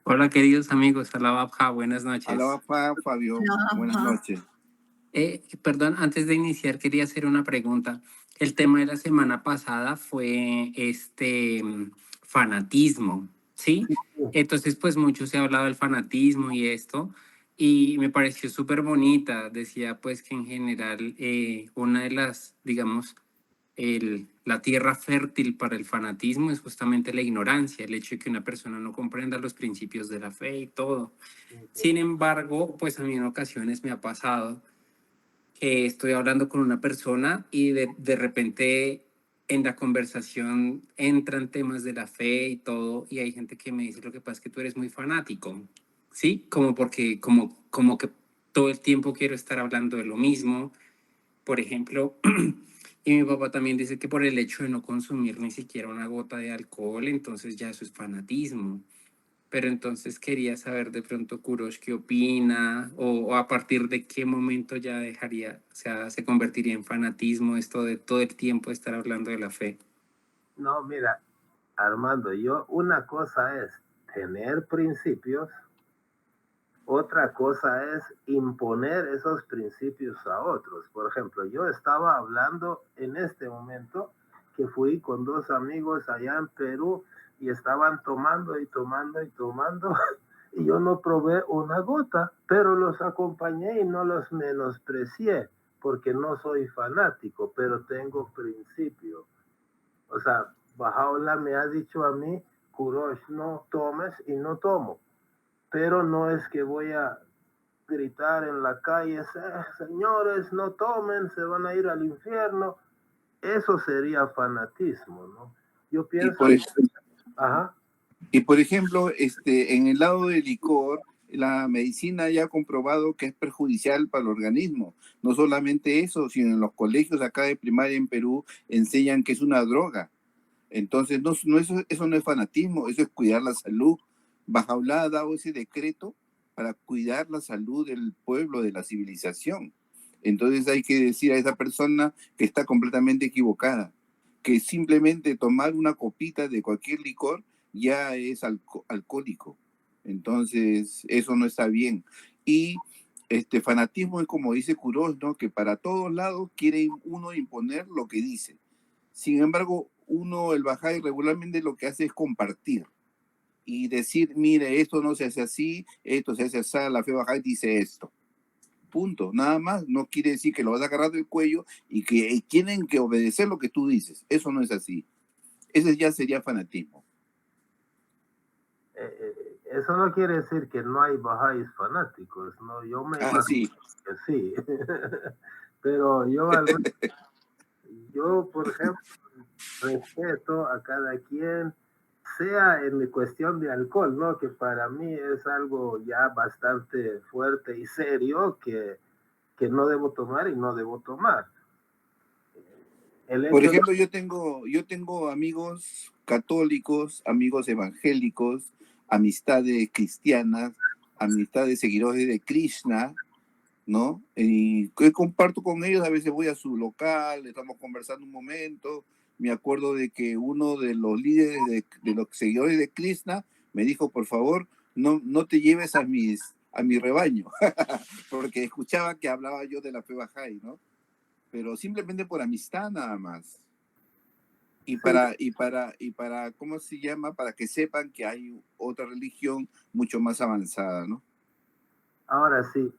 Hola queridos amigos, Alababja, buenas noches. Alaba Fabio, buenas Ajá. noches. Perdón, antes de iniciar quería hacer una pregunta. El tema de la semana pasada fue fanatismo, ¿sí? Sí, Entonces, pues mucho se ha hablado del fanatismo y esto, y me pareció súper bonita. Decía pues que en general una de las, digamos, la tierra fértil para el fanatismo es justamente la ignorancia, el hecho de que una persona no comprenda los principios de la fe y todo. Sin embargo, pues a mí en ocasiones me ha pasado que estoy hablando con una persona y de repente en la conversación entran temas de la fe y todo, y hay gente que me dice, lo que pasa es que tú eres muy fanático, ¿sí? Como porque, como que todo el tiempo quiero estar hablando de lo mismo, por ejemplo. Y mi papá también dice que por el hecho de no consumir ni siquiera una gota de alcohol, entonces ya eso es fanatismo. Pero entonces quería saber de pronto Kurosh qué opina o a partir de qué momento ya dejaría, o sea, se convertiría en fanatismo esto de todo el tiempo estar hablando de la fe. No, mira, Armando, una cosa es tener principios, otra cosa es imponer esos principios a otros. Por ejemplo, yo estaba hablando en este momento que fui con dos amigos allá en Perú y estaban tomando y tomando y tomando y yo no probé una gota, pero los acompañé y no los menosprecié porque no soy fanático, pero tengo principio. O sea, Bajaola me ha dicho a mí, Kurosh, no tomes y no tomo. Pero no es que voy a gritar en la calle, señores, no tomen, se van a ir al infierno. Eso sería fanatismo, ¿no? Yo y pienso, por, ajá, y por ejemplo, en el lado del licor, la medicina ya ha comprobado que es perjudicial para el organismo. No solamente eso, sino en los colegios acá de primaria en Perú enseñan que es una droga. Entonces, eso no es fanatismo, eso es cuidar la salud. Bajaola ha dado ese decreto para cuidar la salud del pueblo, de la civilización. Entonces hay que decir a esa persona que está completamente equivocada, que simplemente tomar una copita de cualquier licor ya es alcohólico. Entonces, eso no está bien. Y fanatismo es como dice Kurosh, ¿no? Que para todos lados quiere uno imponer lo que dice. Sin embargo, el Bahá'í regularmente lo que hace es compartir y decir, mire, esto no se hace así, esto se hace así, la fe Bahá'í dice esto. Punto, nada más. No quiere decir que lo vas a agarrar del cuello y que tienen que obedecer lo que tú dices. Eso no es así. Ese ya sería fanatismo. eso no quiere decir que no hay bajáis fanáticos, ¿no? Yo me Ah, imagino sí. que sí. Pero yo, por ejemplo, respeto a cada quien, sea en cuestión de alcohol, ¿no? Que para mí es algo ya bastante fuerte y serio que no debo tomar y no debo tomar. El Por hecho de... ejemplo, yo tengo amigos católicos, amigos evangélicos, amistades cristianas, amistades seguidores de Krishna, ¿no? Y que comparto con ellos, a veces voy a su local, estamos conversando un momento, me acuerdo de que uno de los líderes de los seguidores de Krishna me dijo, por favor, no te lleves a mi rebaño, porque escuchaba que hablaba yo de la fe Bahá'í, ¿no? Pero simplemente por amistad nada más. Y Sí, ¿cómo se llama? Para que sepan que hay otra religión mucho más avanzada, ¿no? ahora sí,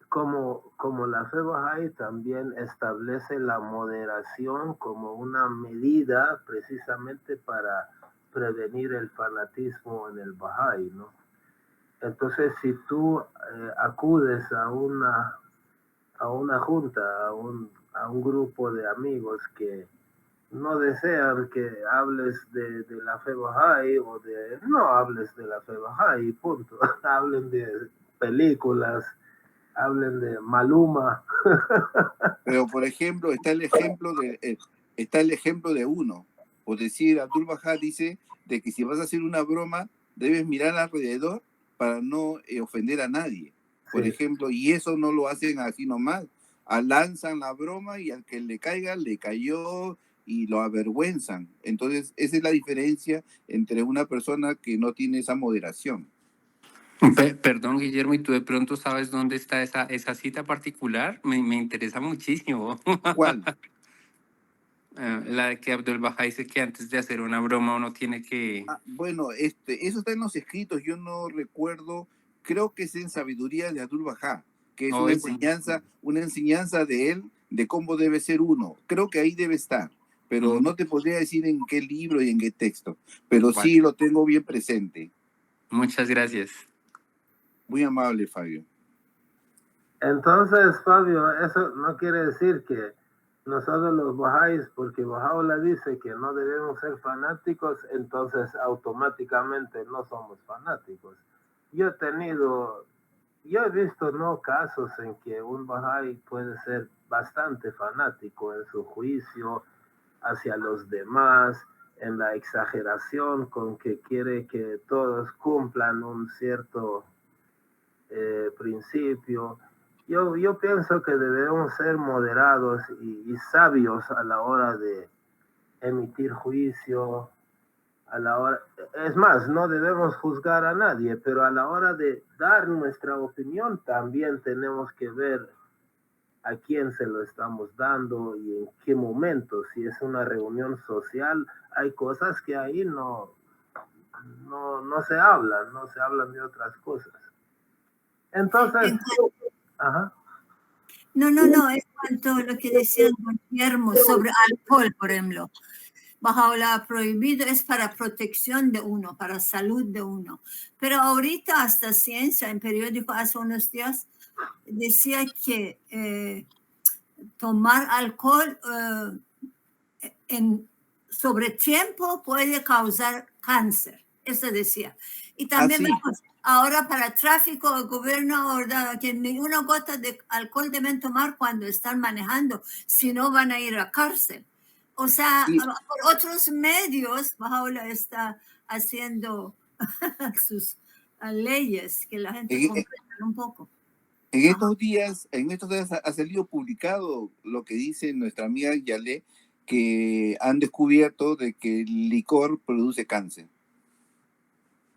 como la fe Bahá'í también establece la moderación como una medida precisamente para prevenir el fanatismo en el Bahá'í, ¿no? Entonces, si tú acudes a una junta, a un grupo de amigos que no desean que hables de la fe Bahá'í o de... No hables de la fe Bahá'í, punto. Hablen de películas, hablen de Maluma. Pero, por ejemplo, está el ejemplo de uno. Por decir, Abdul Bahá dice de que si vas a hacer una broma, debes mirar alrededor para no ofender a nadie. Por Sí, ejemplo, y eso no lo hacen así nomás. Lanzan la broma y al que le caiga, le cayó, y lo avergüenzan. Entonces, esa es la diferencia entre una persona que no tiene esa moderación. Perdón, Guillermo, ¿y tú de pronto sabes dónde está esa cita particular? Me interesa muchísimo. ¿Cuál? La de que Abdul Baha dice que antes de hacer una broma uno tiene que... Bueno, eso está en los escritos, yo no recuerdo, creo que es en Sabiduría de Abdul Bahá, que es Hoy, bueno, una enseñanza de él de cómo debe ser uno. Creo que ahí debe estar, pero no te podría decir en qué libro y en qué texto, pero vale. sí lo tengo bien presente. Muchas gracias. Muy amable, Fabio. Entonces, Fabio, eso no quiere decir que nosotros los bajáis, porque Bahá'u'lláh dice que no debemos ser fanáticos, entonces automáticamente no somos fanáticos. Yo he visto no casos en que un bahá'í puede ser bastante fanático en su juicio hacia los demás, en la exageración con que quiere que todos cumplan un cierto principio. Yo pienso que debemos ser moderados y sabios a la hora de emitir juicio, a la hora, es más, no debemos juzgar a nadie, pero a la hora de dar nuestra opinión también tenemos que ver a quién se lo estamos dando y en qué momento. Si es una reunión social, hay cosas que ahí no se hablan, no se hablan de otras cosas. Entonces, ajá. No, es cuanto lo que decía Guillermo sobre alcohol, por ejemplo. Bahá'u'lláh prohibido es para protección de uno, para salud de uno. Pero ahorita hasta Ciencia, en periódico hace unos días, decía que tomar alcohol sobre tiempo puede causar cáncer. Eso decía. Y también ahora para tráfico, el gobierno ha ordenado que ni una gota de alcohol deben tomar cuando están manejando, si no van a ir a cárcel. O sea, por otros medios, Bahá'u'lláh está haciendo sus leyes que la gente comprenda un poco. En estos días ha salido publicado lo que dice nuestra amiga Yale, que han descubierto de que el licor produce cáncer.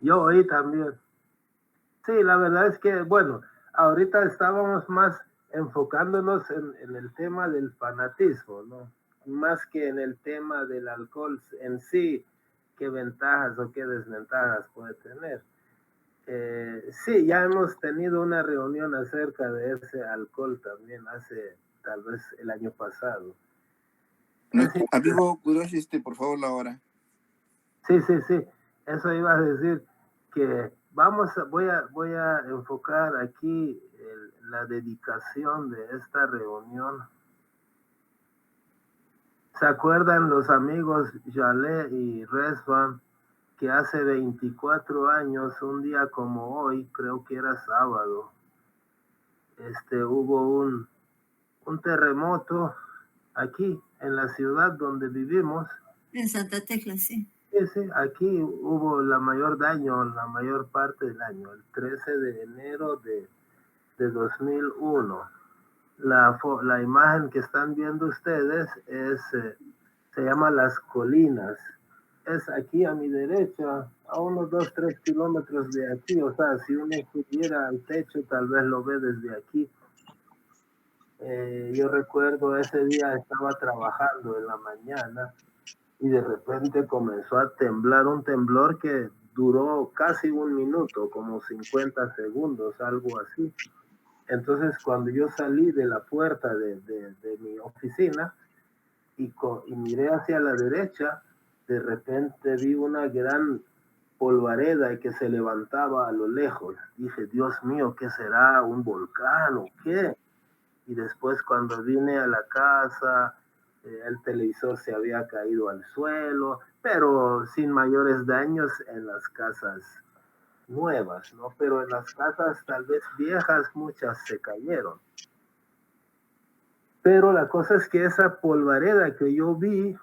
Yo oí también. Sí, la verdad es que, bueno, ahorita estábamos más enfocándonos en el tema del fanatismo, ¿no? Más que en el tema del alcohol en sí, qué ventajas o qué desventajas puede tener. Sí, ya hemos tenido una reunión acerca de ese alcohol también hace tal vez el año pasado. Amigo Kurosh, por favor, la hora. Sí, eso iba a decir que voy a enfocar aquí la dedicación de esta reunión. ¿Se acuerdan los amigos Yale y Resvan que hace 24 años, un día como hoy, creo que era sábado, hubo un terremoto aquí en la ciudad donde vivimos? En Santa Tecla, sí. Sí, aquí hubo la mayor daño, la mayor parte del año, el 13 de enero de 2001. La imagen que están viendo ustedes se llama Las Colinas. Es aquí a mi derecha, a unos 2-3 kilómetros de aquí. O sea, si uno subiera al techo, tal vez lo ve desde aquí. Yo recuerdo ese día estaba trabajando en la mañana y de repente comenzó a temblar, un temblor que duró casi un minuto, como 50 segundos, algo así. Entonces, cuando yo salí de la puerta de mi oficina y miré hacia la derecha, de repente vi una gran polvareda que se levantaba a lo lejos. Dije, Dios mío, ¿qué será? ¿Un volcán o qué? Y después, cuando vine a la casa, el televisor se había caído al suelo, pero sin mayores daños en las casas nuevas, ¿no? Pero en las casas tal vez viejas, muchas se cayeron. Pero la cosa es que esa polvareda que yo vi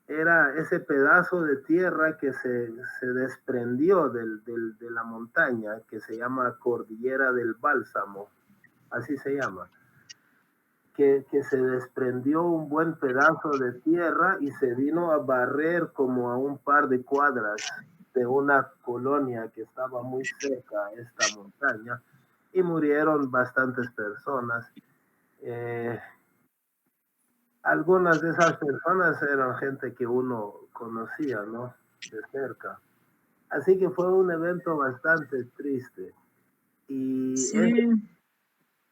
era ese pedazo de tierra que se desprendió de la montaña, que se llama Cordillera del Bálsamo, así se llama, que se desprendió un buen pedazo de tierra y se vino a barrer como a un par de cuadras de una colonia que estaba muy cerca a esta montaña y murieron bastantes personas. Algunas de esas personas eran gente que uno conocía, ¿no? De cerca. Así que fue un evento bastante triste. Y Sí.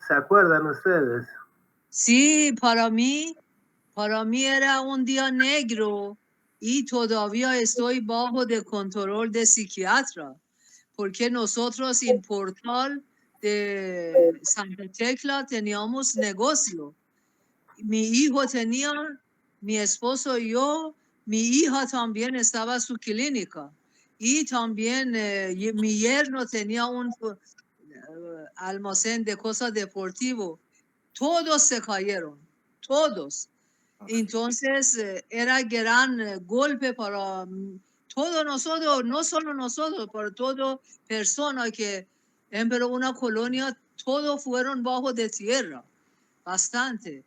¿se acuerdan ustedes? Sí, para mí era un día negro y todavía estoy bajo de control de psiquiatra, porque nosotros en Portal de Santa Tecla teníamos negocio. Mi hijo tenía, mi esposo y yo, mi hija también estaba en su clínica y también mi yerno tenía un almacén de cosas deportivas. Todos se cayeron, todos. Entonces era gran golpe para todos nosotros, no solo nosotros, para toda persona que en una colonia, todos fueron bajo de tierra, bastante.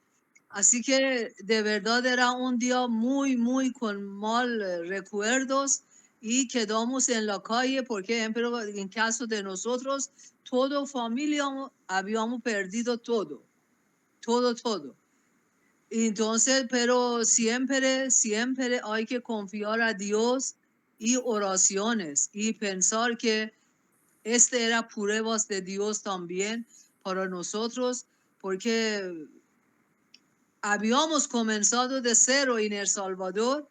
Así que de verdad era un día muy, muy con mal recuerdos y quedamos en la calle porque en caso de nosotros, toda familia habíamos perdido todo, todo. Entonces, pero siempre hay que confiar a Dios y oraciones y pensar que era pruebas de Dios también para nosotros, porque habíamos comenzado de cero en El Salvador,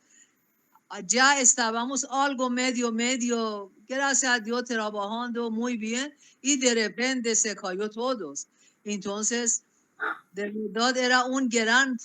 ya estábamos algo medio, gracias a Dios, trabajando muy bien y de repente se cayó todos. Entonces, de verdad era un gran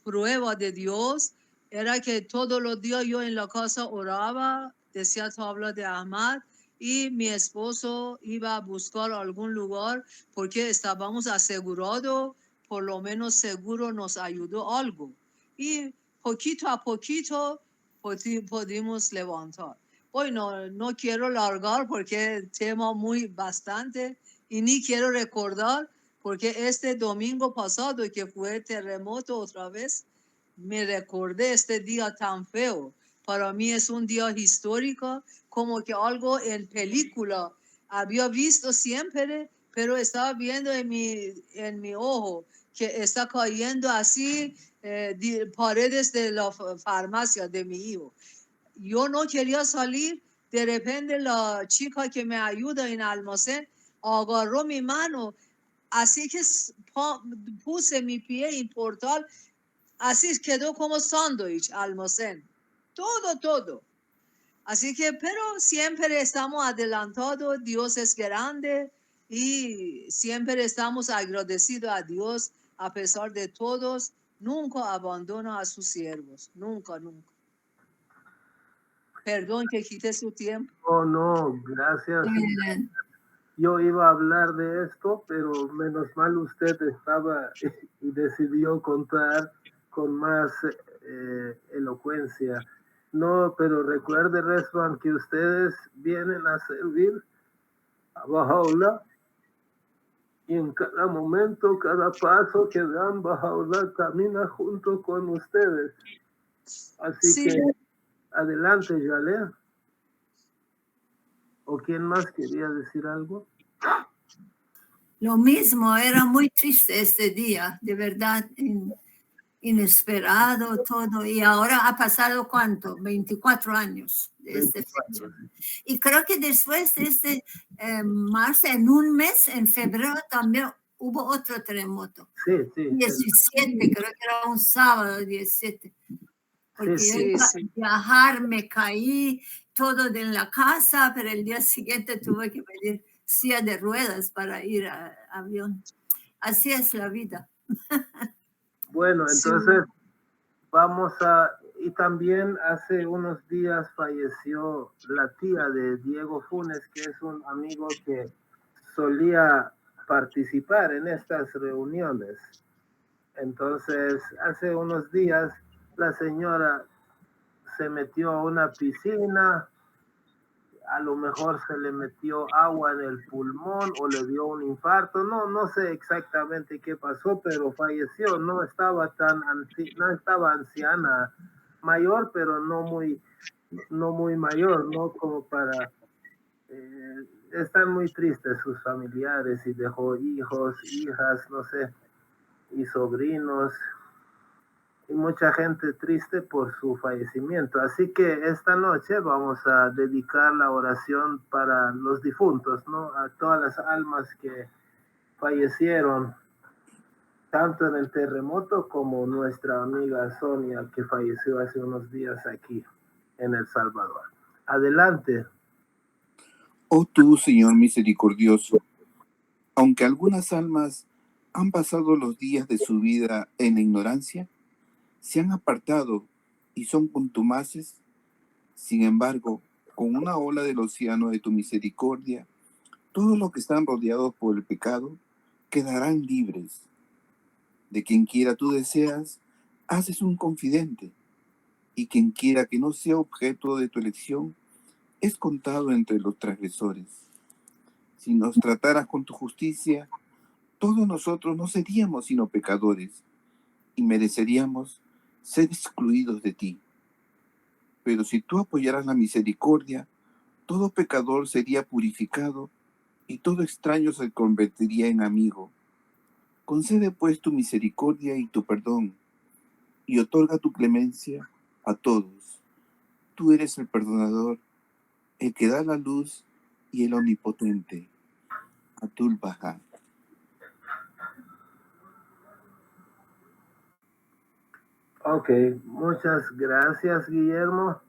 prueba de Dios, era que todos los días yo en la casa oraba, decía tabla de Ahmad, y mi esposo iba a buscar algún lugar porque estábamos asegurados, por lo menos seguro nos ayudó algo. Y poquito a poquito pudimos levantar. Bueno, no quiero largar porque el tema muy bastante y ni quiero recordar porque este domingo pasado que fue terremoto otra vez, me recordé este día tan feo. Para mí es un día histórico, como que algo en película había visto siempre, pero estaba viendo en mi ojo que está cayendo así paredes de la farmacia de mi hijo. Yo no quería salir, de repente la chica que me ayuda en el almacén agarró mi mano, así que puse mi pie en Portal, así quedó como sándwich, almacén, todo. Así que, pero siempre estamos adelantados, Dios es grande y siempre estamos agradecidos a Dios a pesar de todos, nunca abandona a sus siervos, nunca. Perdón que quité su tiempo. Oh, no, gracias. Yo iba a hablar de esto, pero menos mal usted estaba y decidió contar con más elocuencia. No, pero recuerde, Resvan, que ustedes vienen a servir a Bajaola y en cada momento, cada paso que dan, Bajaola camina junto con ustedes. Así Sí. que adelante, Yalea. ¿O quién más quería decir algo? Lo mismo, era muy triste este día, de verdad, inesperado todo. Y ahora ha pasado, ¿cuánto? 24 años de este fecha. Y creo que después de este marzo, en un mes, en febrero, también hubo otro terremoto. Sí. 17, creo que era un sábado, 17. Porque yo iba a viajar, me caí, todo en la casa, pero el día siguiente tuve que pedir silla de ruedas para ir a avión. Así es la vida. Bueno, entonces vamos a... Y también hace unos días falleció la tía de Diego Funes, que es un amigo que solía participar en estas reuniones. Entonces, hace unos días la señora se metió a una piscina, a lo mejor se le metió agua en el pulmón o le dio un infarto, no sé exactamente qué pasó, pero falleció, no estaba no estaba anciana, mayor, pero no muy mayor, no como para, están muy tristes sus familiares y dejó hijos, hijas, no sé, y sobrinos, y mucha gente triste por su fallecimiento. Así que esta noche vamos a dedicar la oración para los difuntos, ¿no? A todas las almas que fallecieron, tanto en el terremoto como nuestra amiga Sonia, que falleció hace unos días aquí en El Salvador. Adelante. Oh tú, Señor misericordioso, aunque algunas almas han pasado los días de su vida en la ignorancia, se han apartado y son contumaces, sin embargo, con una ola del océano de tu misericordia, todos los que están rodeados por el pecado quedarán libres. De quien quiera tú deseas, haces un confidente, y quien quiera que no sea objeto de tu elección, es contado entre los transgresores. Si nos trataras con tu justicia, todos nosotros no seríamos sino pecadores, y mereceríamos ser excluidos de ti. Pero si tú apoyaras la misericordia, todo pecador sería purificado y todo extraño se convertiría en amigo. Concede pues tu misericordia y tu perdón, y otorga tu clemencia a todos. Tú eres el perdonador, el que da la luz y el omnipotente. Atul Baha. Ok, muchas gracias, Guillermo.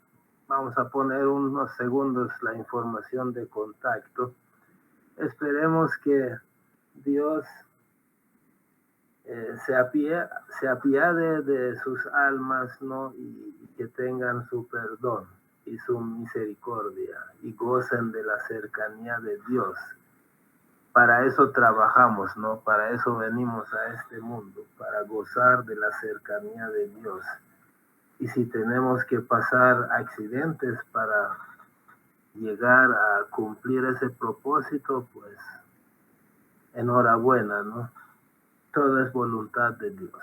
Vamos a poner unos segundos la información de contacto. Esperemos que Dios se apiade de sus almas, ¿no? Y que tengan su perdón y su misericordia y gocen de la cercanía de Dios. Para eso trabajamos, ¿no? Para eso venimos a este mundo, para gozar de la cercanía de Dios. Y si tenemos que pasar accidentes para llegar a cumplir ese propósito, pues enhorabuena, ¿no? Todo es voluntad de Dios.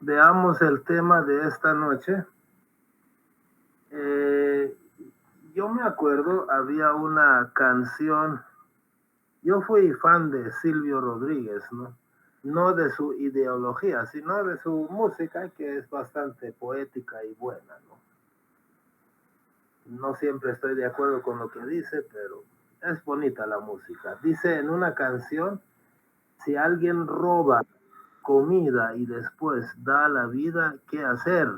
Veamos el tema de esta noche. Yo me acuerdo, había una canción, yo fui fan de Silvio Rodríguez, ¿no? No de su ideología, sino de su música, que es bastante poética y buena, ¿no? No siempre estoy de acuerdo con lo que dice, pero es bonita la música. Dice en una canción, si alguien roba comida y después da la vida, ¿qué hacer?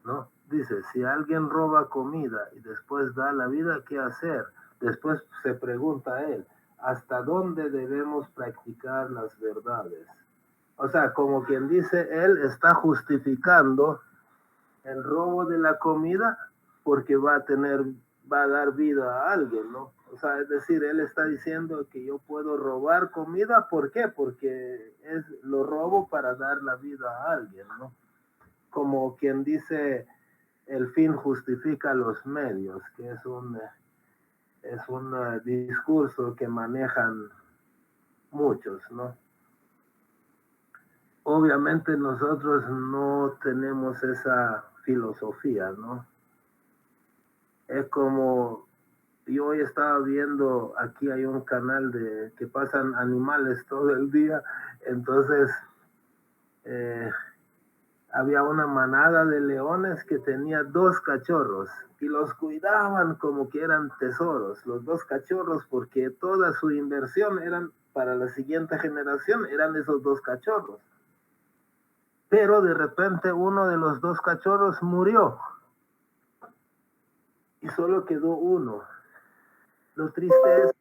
¿No? Dice, si alguien roba comida y después da la vida, ¿qué hacer? Después se pregunta a él, ¿hasta dónde debemos practicar las verdades? O sea, como quien dice, él está justificando el robo de la comida porque va a dar vida a alguien, ¿no? O sea, es decir, él está diciendo que yo puedo robar comida, ¿por qué? Porque lo robo para dar la vida a alguien, ¿no? Como quien dice, el fin justifica los medios, que es un discurso que manejan muchos, ¿no? Obviamente nosotros no tenemos esa filosofía, ¿no? Es como, yo hoy estaba viendo, aquí hay un canal que pasan animales todo el día, entonces había una manada de leones que tenía 2 cachorros y los cuidaban como que eran tesoros, los 2 cachorros, porque toda su inversión eran para la siguiente generación, eran esos 2 cachorros. Pero de repente uno de los 2 cachorros murió y solo quedó uno. Lo triste es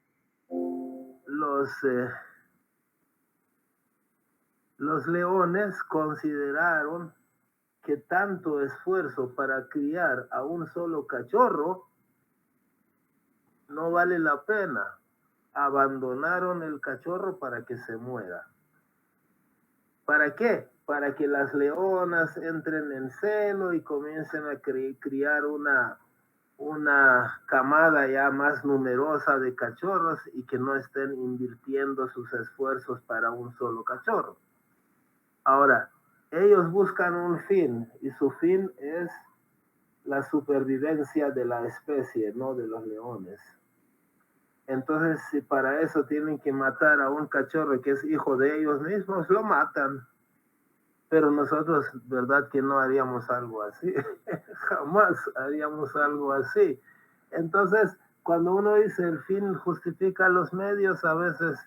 los leones consideraron que tanto esfuerzo para criar a un solo cachorro no vale la pena. Abandonaron el cachorro para que se muera. ¿Para qué? Para que las leonas entren en celo y comiencen a criar una una camada ya más numerosa de cachorros y que no estén invirtiendo sus esfuerzos para un solo cachorro. Ahora, ellos buscan un fin y su fin es la supervivencia de la especie, no de los leones. Entonces, si para eso tienen que matar a un cachorro que es hijo de ellos mismos, lo matan. Pero nosotros, ¿verdad que no haríamos algo así? Jamás haríamos algo así. Entonces, cuando uno dice el fin justifica los medios, a veces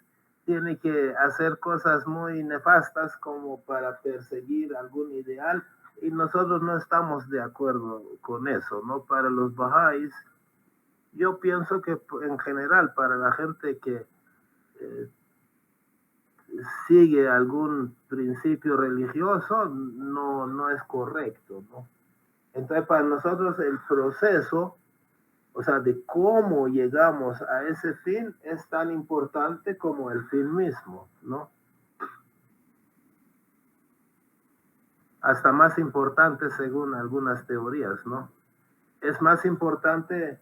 tiene que hacer cosas muy nefastas como para perseguir algún ideal, y nosotros no estamos de acuerdo con eso, ¿no? Para los bahá'ís, yo pienso que en general para la gente que sigue algún principio religioso no es correcto, ¿no? Entonces para nosotros el proceso, o sea, de cómo llegamos a ese fin es tan importante como el fin mismo, ¿no? Hasta más importante según algunas teorías, ¿no? Es más importante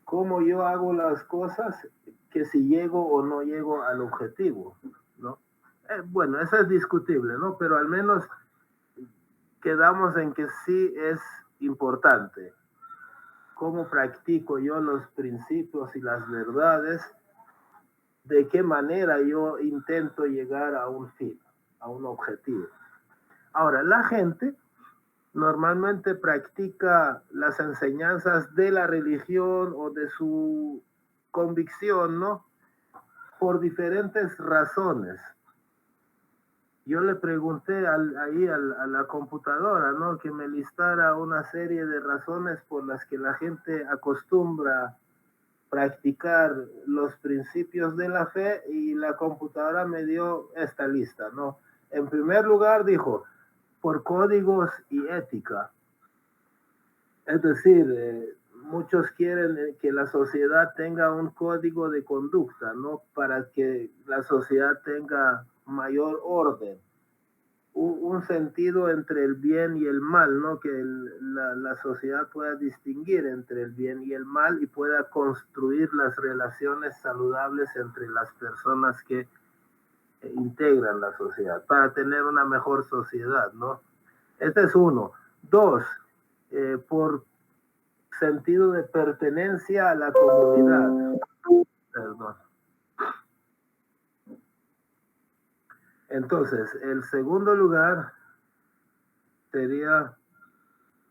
cómo yo hago las cosas que si llego o no llego al objetivo, ¿no? Bueno, eso es discutible, ¿no? Pero al menos quedamos en que sí es importante cómo practico yo los principios y las verdades, de qué manera yo intento llegar a un fin, a un objetivo. Ahora, la gente normalmente practica las enseñanzas de la religión o de su convicción, ¿no? Por diferentes razones. Yo le pregunté a la computadora, ¿no? Que me listara una serie de razones por las que la gente acostumbra practicar los principios de la fe, y la computadora me dio esta lista, ¿no? En primer lugar dijo, por códigos y ética. Es decir, muchos quieren que la sociedad tenga un código de conducta, ¿no? Para que la sociedad tenga mayor orden. Un sentido entre el bien y el mal, ¿no? Que la sociedad pueda distinguir entre el bien y el mal y pueda construir las relaciones saludables entre las personas que integran la sociedad, para tener una mejor sociedad, ¿no? Este es uno. Dos, por sentido de pertenencia a la comunidad. Perdón. Entonces, el segundo lugar sería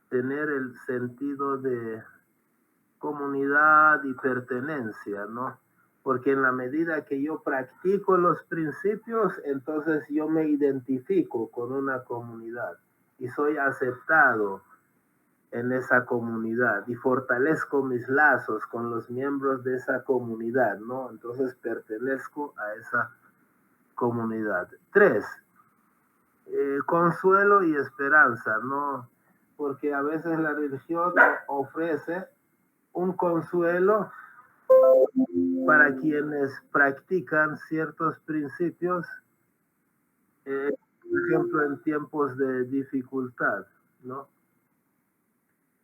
tener el sentido de comunidad y pertenencia, ¿no? Porque en la medida que yo practico los principios, entonces yo me identifico con una comunidad y soy aceptado en esa comunidad y fortalezco mis lazos con los miembros de esa comunidad, ¿no? Entonces pertenezco a esa comunidad. 3, consuelo y esperanza, ¿no? Porque a veces la religión ofrece un consuelo para quienes practican ciertos principios, por ejemplo, en tiempos de dificultad, ¿no?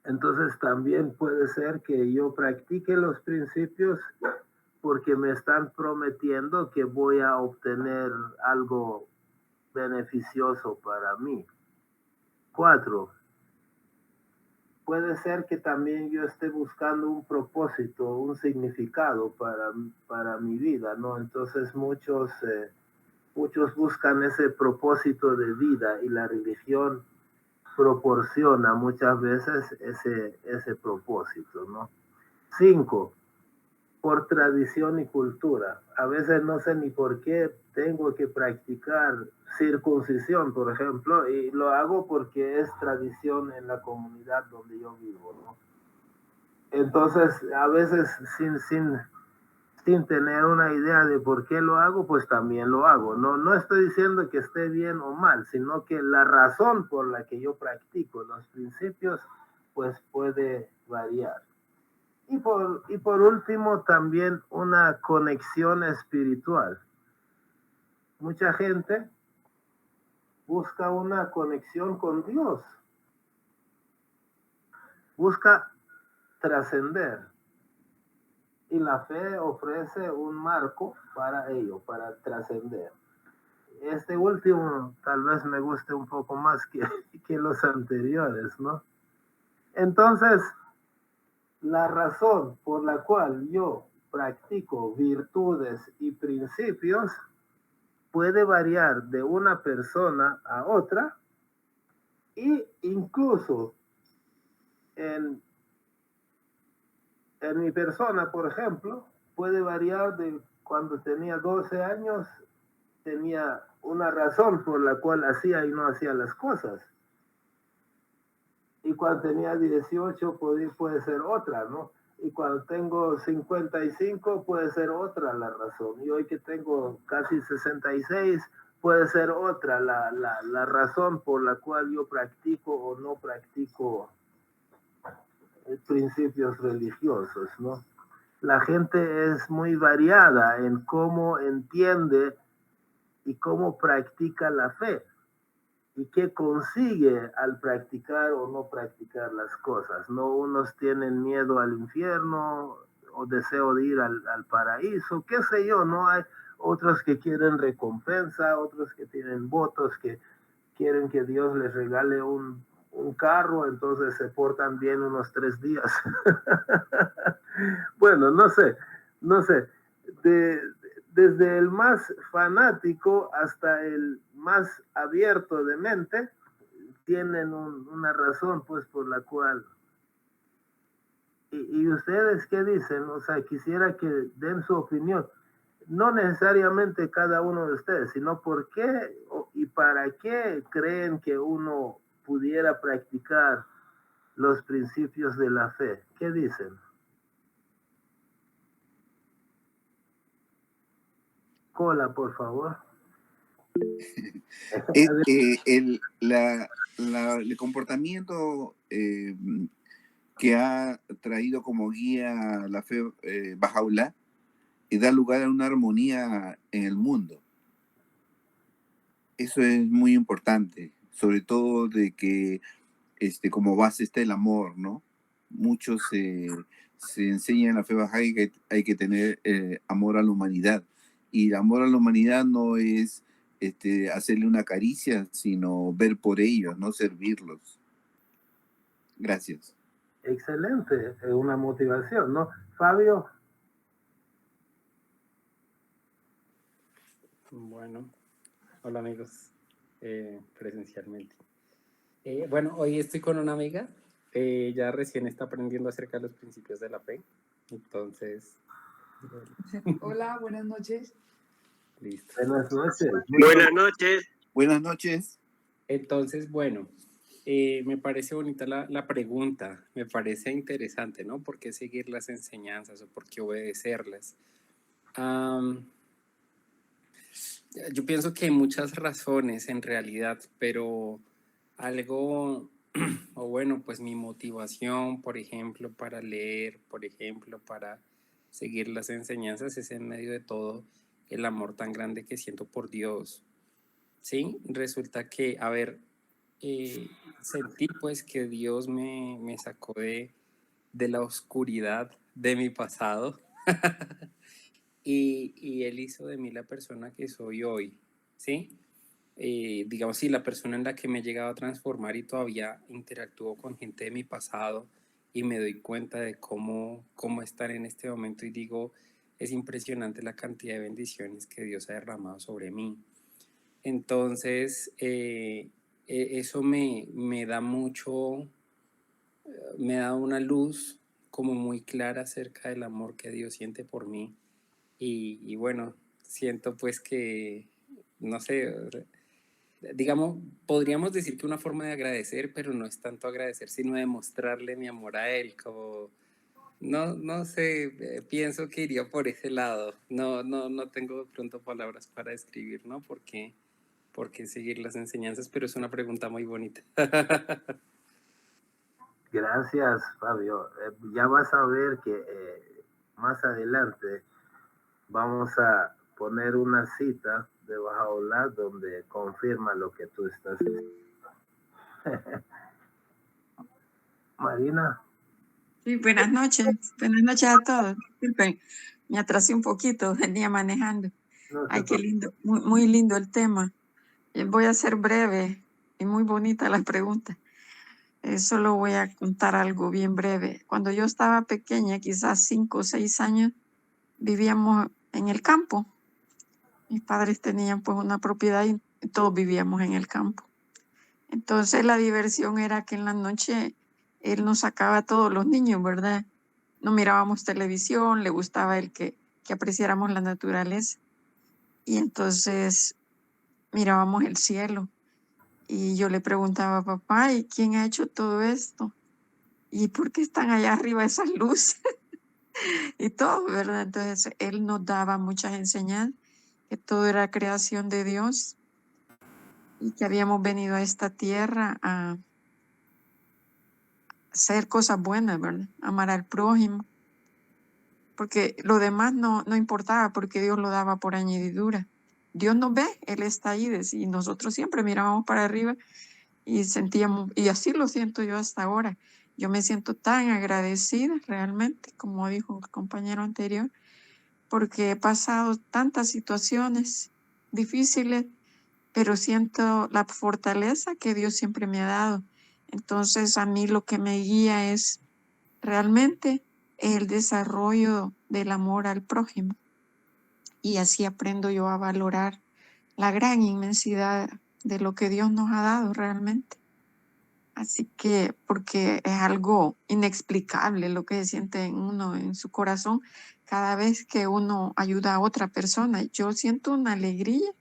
Entonces también puede ser que yo practique los principios porque me están prometiendo que voy a obtener algo beneficioso para mí. 4, puede ser que también yo esté buscando un propósito, un significado para mi vida, ¿no? Entonces muchos buscan ese propósito de vida y la religión proporciona muchas veces ese propósito, ¿no? 5, por tradición y cultura. A veces no sé ni por qué tengo que practicar circuncisión, por ejemplo, y lo hago porque es tradición en la comunidad donde yo vivo, ¿no? Entonces, a veces sin tener una idea de por qué lo hago, pues también lo hago. No estoy diciendo que esté bien o mal, sino que la razón por la que yo practico los principios, pues puede variar. Y por último, también una conexión espiritual. Mucha gente busca una conexión con Dios. Busca trascender. Y la fe ofrece un marco para ello, para trascender. Este último tal vez me guste un poco más que los anteriores, ¿no? Entonces, la razón por la cual yo practico virtudes y principios puede variar de una persona a otra, y incluso en mi persona, por ejemplo, puede variar de cuando tenía 12 años, tenía una razón por la cual hacía y no hacía las cosas. Y cuando tenía 18 puede ser otra, ¿no? Y cuando tengo 55 puede ser otra la razón. Y hoy que tengo casi 66 puede ser otra la razón por la cual yo practico o no practico principios religiosos, ¿no? La gente es muy variada en cómo entiende y cómo practica la fe y qué consigue al practicar o no practicar las cosas, ¿no? Unos tienen miedo al infierno o deseo de ir al paraíso, qué sé yo, ¿no? Hay otros que quieren recompensa, otros que tienen votos, que quieren que Dios les regale un carro, entonces se portan bien unos 3 días. Bueno, no sé. Desde el más fanático hasta el más abierto de mente, tienen una razón, pues, por la cual. ¿Y ustedes qué dicen? O sea, quisiera que den su opinión. No necesariamente cada uno de ustedes, sino por qué y para qué creen que uno pudiera practicar los principios de la fe. ¿Qué dicen? Cola, por favor. El comportamiento que ha traído como guía la fe Bahá'u'lláh y da lugar a una armonía en el mundo. Eso es muy importante, sobre todo de que como base está el amor, ¿no? Muchos se enseña en la fe Bahá'í que hay que tener amor a la humanidad. Y el amor a la humanidad no es hacerle una caricia, sino ver por ellos, no servirlos. Gracias. Excelente, es una motivación, ¿no? Fabio. Bueno, hola amigos, presencialmente. Bueno, hoy estoy con una amiga, ella recién está aprendiendo acerca de los principios de la fe, entonces... Hola, buenas noches. Listo. Buenas noches. Buenas noches. Buenas noches. Entonces, bueno, me parece bonita la pregunta, me parece interesante, ¿no? ¿Por qué seguir las enseñanzas o por qué obedecerlas? Yo pienso que hay muchas razones en realidad, pero algo, o bueno, pues mi motivación, por ejemplo, para leer, por ejemplo, para seguir las enseñanzas es en medio de todo el amor tan grande que siento por Dios. Sí, resulta que, a ver, sentí pues que Dios me sacó de la oscuridad de mi pasado y Él hizo de mí la persona que soy hoy, ¿sí? Digamos, sí, la persona en la que me he llegado a transformar y todavía interactúo con gente de mi pasado y me doy cuenta de cómo estar en este momento y digo, es impresionante la cantidad de bendiciones que Dios ha derramado sobre mí. Entonces, eso me da mucho, me da una luz como muy clara acerca del amor que Dios siente por mí. Y bueno, siento pues que, no sé, digamos, podríamos decir que una forma de agradecer, pero no es tanto agradecer, sino demostrarle mi amor a Él, como, no sé, pienso que iría por ese lado. No tengo de pronto palabras para describir, ¿no? Porque seguir las enseñanzas, pero es una pregunta muy bonita. Gracias, Fabio. Ya vas a ver que más adelante vamos a poner una cita de Bahá'u'lláh donde confirma lo que tú estás diciendo. Marina. Sí, buenas noches. Buenas noches a todos. Disculpen, me atrasé un poquito, venía manejando. No se Ay, qué preocupe. lindo, muy lindo el tema. Voy a ser breve y muy bonita la pregunta. Solo voy a contar algo bien breve. Cuando yo estaba pequeña, quizás 5 o 6 años, vivíamos en el campo. Mis padres tenían pues una propiedad y todos vivíamos en el campo. Entonces la diversión era que en la noche él nos sacaba a todos los niños, ¿verdad? No mirábamos televisión, le gustaba el que apreciáramos la naturaleza. Y entonces mirábamos el cielo. Y yo le preguntaba a papá, ¿y quién ha hecho todo esto? ¿Y por qué están allá arriba esas luces? Y todo, ¿verdad? Entonces él nos daba muchas enseñanzas, que todo era creación de Dios y que habíamos venido a esta tierra a hacer cosas buenas, ¿verdad? Amar al prójimo, porque lo demás no importaba, porque Dios lo daba por añadidura. Dios nos ve, Él está ahí, y nosotros siempre mirábamos para arriba y sentíamos, y así lo siento yo hasta ahora. Yo me siento tan agradecida realmente, como dijo el compañero anterior, porque he pasado tantas situaciones difíciles, pero siento la fortaleza que Dios siempre me ha dado. Entonces a mí lo que me guía es realmente el desarrollo del amor al prójimo. Y así aprendo yo a valorar la gran inmensidad de lo que Dios nos ha dado realmente. Así que, porque es algo inexplicable lo que se siente en uno, en su corazón, cada vez que uno ayuda a otra persona. Yo siento una alegría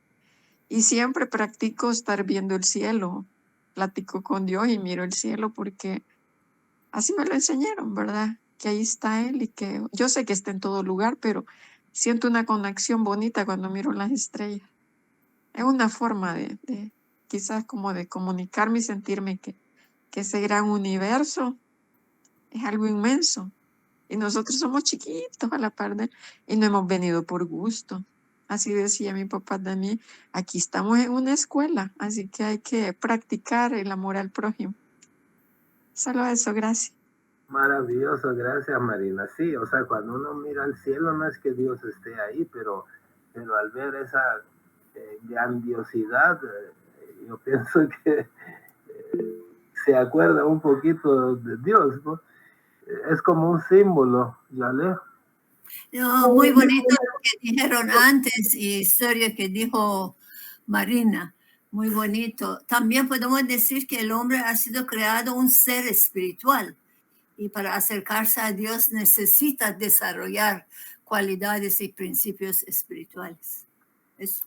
y siempre practico estar viendo el cielo. Platico con Dios y miro el cielo porque así me lo enseñaron, ¿verdad? Que ahí está Él y que yo sé que está en todo lugar, pero siento una conexión bonita cuando miro las estrellas. Es una forma de quizás como de comunicarme y sentirme que ese gran universo es algo inmenso y nosotros somos chiquitos a la par de él y no hemos venido por gusto. Así decía mi papá también, aquí estamos en una escuela, así que hay que practicar el amor al prójimo. Solo eso, gracias. Maravilloso, gracias Marina. Sí, o sea, cuando uno mira al cielo no es que Dios esté ahí, pero al ver esa grandiosidad, yo pienso que se acuerda un poquito de Dios, ¿no? Es como un símbolo, ¿ya le? No, muy bonito lo que dijeron antes y historia que dijo Marina. Muy bonito. También podemos decir que el hombre ha sido creado un ser espiritual y para acercarse a Dios necesita desarrollar cualidades y principios espirituales. Eso.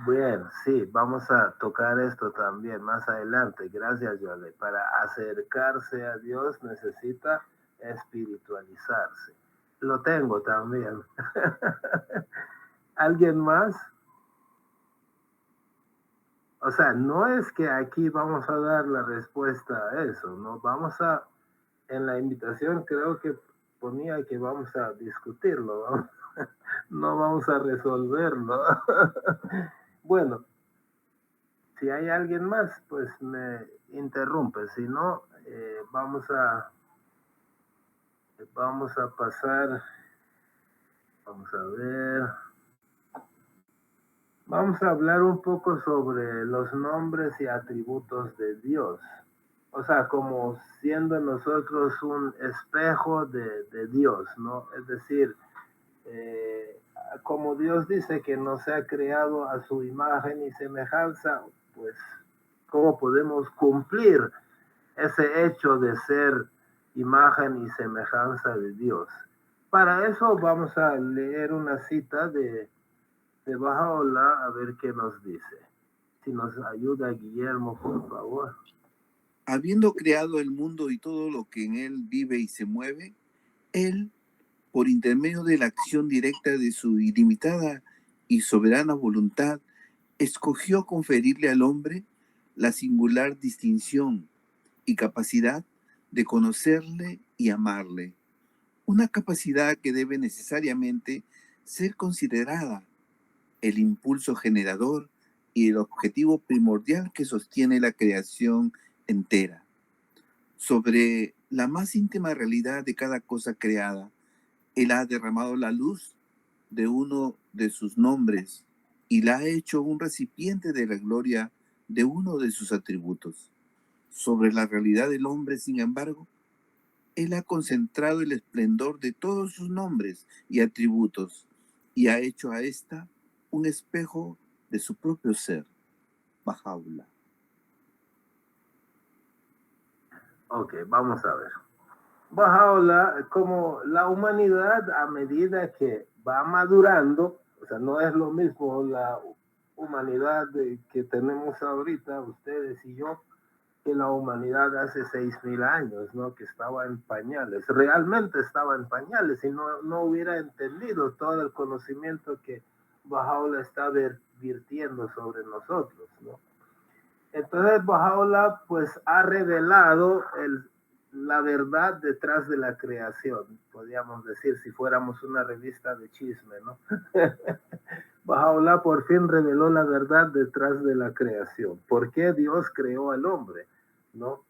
Bueno, sí, vamos a tocar esto también más adelante. Gracias, Yole. Para acercarse a Dios necesita espiritualizarse. Lo tengo también. ¿Alguien más? O sea, no es que aquí vamos a dar la respuesta a eso, ¿no? Vamos a, en la invitación creo que ponía que vamos a discutirlo, ¿no? No vamos a resolverlo. Bueno, si hay alguien más, pues me interrumpe. Si no, vamos a pasar. Vamos a ver. Vamos a hablar un poco sobre los nombres y atributos de Dios. O sea, como siendo nosotros un espejo de Dios, ¿no? Es decir, como Dios dice que nos ha creado a su imagen y semejanza, pues, ¿cómo podemos cumplir ese hecho de ser imagen y semejanza de Dios? Para eso vamos a leer una cita de Bahá'u'lláh a ver qué nos dice. Si nos ayuda Guillermo, por favor. Habiendo creado el mundo y todo lo que en él vive y se mueve, él, por intermedio de la acción directa de su ilimitada y soberana voluntad, escogió conferirle al hombre la singular distinción y capacidad de conocerle y amarle, una capacidad que debe necesariamente ser considerada el impulso generador y el objetivo primordial que sostiene la creación entera. Sobre la más íntima realidad de cada cosa creada, Él ha derramado la luz de uno de sus nombres y la ha hecho un recipiente de la gloria de uno de sus atributos. Sobre la realidad del hombre, sin embargo, Él ha concentrado el esplendor de todos sus nombres y atributos y ha hecho a esta un espejo de su propio ser. Bahá'u'lláh. Ok, vamos a ver. Bahá'u'lláh, como la humanidad a medida que va madurando, o sea, no es lo mismo la humanidad que tenemos ahorita, ustedes y yo, que la humanidad hace 6.000 años, ¿no? Que estaba en pañales, realmente estaba en pañales y no hubiera entendido todo el conocimiento que Bahá'u'lláh está vertiendo sobre nosotros, ¿no? Entonces Bahá'u'lláh pues ha revelado la verdad detrás de la creación, podríamos decir si fuéramos una revista de chisme, ¿no? Bahá'u'lláh por fin reveló la verdad detrás de la creación. ¿Por qué Dios creó al hombre? ¿No?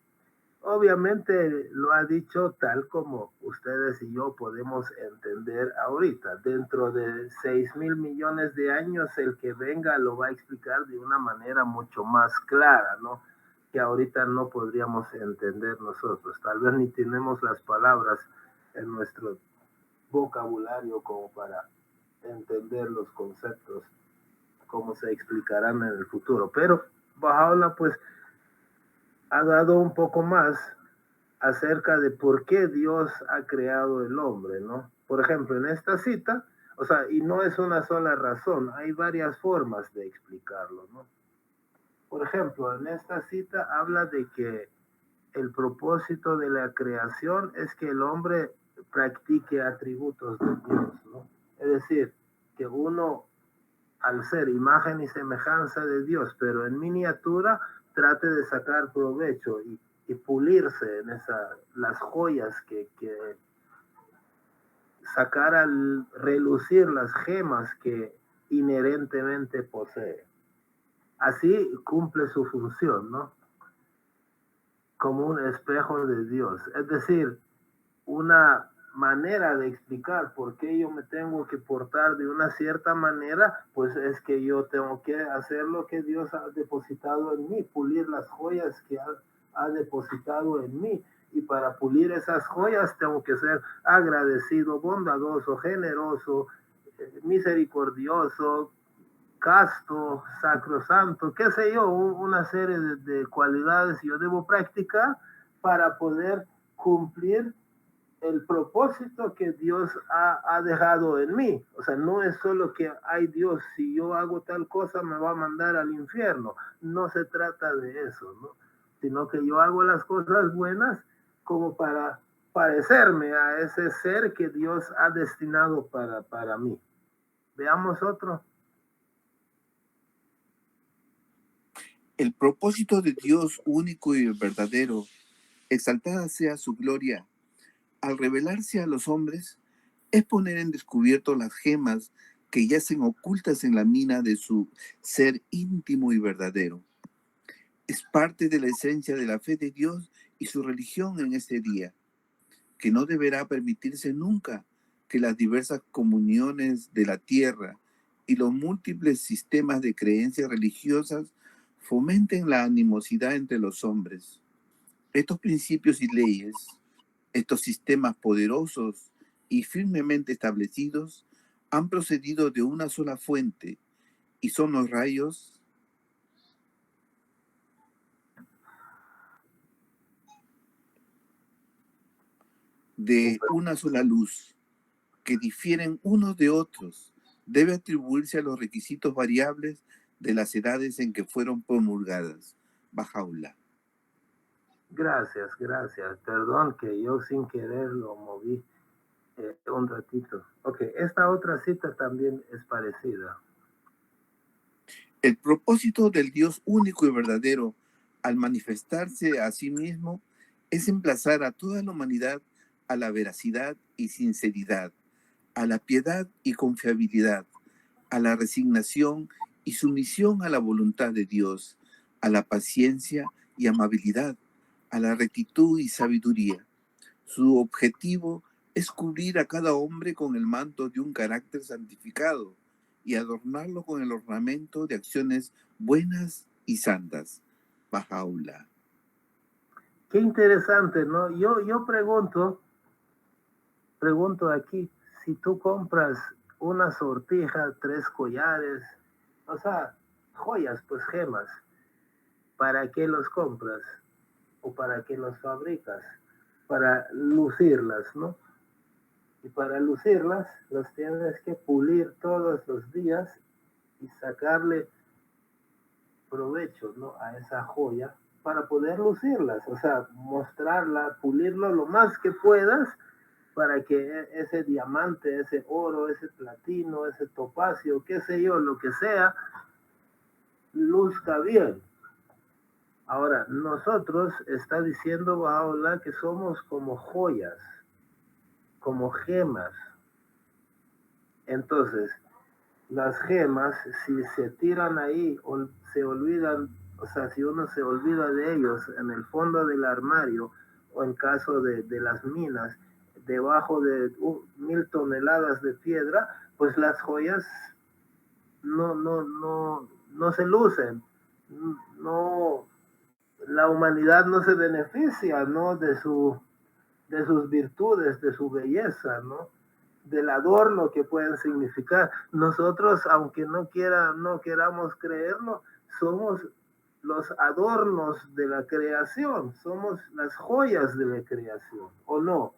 Obviamente lo ha dicho tal como ustedes y yo podemos entender ahorita. Dentro de 6.000 millones de años, el que venga lo va a explicar de una manera mucho más clara, ¿no? Que ahorita no podríamos entender nosotros. Tal vez ni tenemos las palabras en nuestro vocabulario como para entender los conceptos, como se explicarán en el futuro. Pero Bahá'u'lláh pues ha dado un poco más acerca de por qué Dios ha creado el hombre, ¿no? Por ejemplo, en esta cita, o sea, y no es una sola razón, hay varias formas de explicarlo, ¿no? Por ejemplo, en esta cita habla de que el propósito de la creación es que el hombre practique atributos de Dios, ¿no? Es decir, que uno, al ser imagen y semejanza de Dios, pero en miniatura, trate de sacar provecho y pulirse en las joyas que sacar al relucir las gemas que inherentemente posee. Así cumple su función, ¿no? Como un espejo de Dios. Es decir, una manera de explicar por qué yo me tengo que portar de una cierta manera, pues es que yo tengo que hacer lo que Dios ha depositado en mí, pulir las joyas que ha depositado en mí. Y para pulir esas joyas tengo que ser agradecido, bondadoso, generoso, misericordioso, casto, sacrosanto, qué sé yo, una serie de cualidades yo debo practicar para poder cumplir el propósito que Dios ha dejado en mí. O sea, no es solo que, ay Dios, si yo hago tal cosa me va a mandar al infierno. No se trata de eso, ¿no? Sino que yo hago las cosas buenas como para parecerme a ese ser que Dios ha destinado para mí. Veamos otro. El propósito de Dios único y verdadero, exaltada sea su gloria, al revelarse a los hombres, es poner en descubierto las gemas que yacen ocultas en la mina de su ser íntimo y verdadero. Es parte de la esencia de la fe de Dios y su religión en este día, que no deberá permitirse nunca que las diversas comuniones de la tierra y los múltiples sistemas de creencias religiosas fomenten la animosidad entre los hombres. Estos principios y leyes, estos sistemas poderosos y firmemente establecidos, han procedido de una sola fuente y son los rayos de una sola luz, que difieren unos de otros. Debe atribuirse a los requisitos variables de las edades en que fueron promulgadas. Bahá'u'lláh. Gracias. Perdón que yo sin querer lo moví un ratito. Ok, esta otra cita también es parecida. El propósito del Dios único y verdadero, al manifestarse a sí mismo, es emplazar a toda la humanidad a la veracidad y sinceridad, a la piedad y confiabilidad, a la resignación y sumisión a la voluntad de Dios, a la paciencia y amabilidad, a la rectitud y sabiduría. Su objetivo es cubrir a cada hombre con el manto de un carácter santificado y adornarlo con el ornamento de acciones buenas y santas. Bajaula. Qué interesante, ¿no? Yo pregunto aquí, si tú compras una sortija, 3 collares, o sea, joyas, pues gemas, ¿para qué los compras? ¿O para qué los fabricas? Para lucirlas, ¿no? Y para lucirlas, las tienes que pulir todos los días y sacarle provecho, ¿no? A esa joya para poder lucirlas, o sea, mostrarla, pulirlo lo más que puedas para que ese diamante, ese oro, ese platino, ese topacio, qué sé yo, lo que sea, luzca bien. Ahora, nosotros, está diciendo Bahá'u'lláh que somos como joyas, como gemas. Entonces, las gemas, si se tiran ahí o se olvidan, o sea, si uno se olvida de ellos en el fondo del armario o en caso de las minas, debajo de 1000 toneladas de piedra, pues las joyas no se lucen, no, la humanidad no se beneficia, ¿no? de sus virtudes, de su belleza, ¿no? Del adorno que pueden significar. Nosotros, aunque no queramos creerlo, somos los adornos de la creación, somos las joyas de la creación, ¿o no?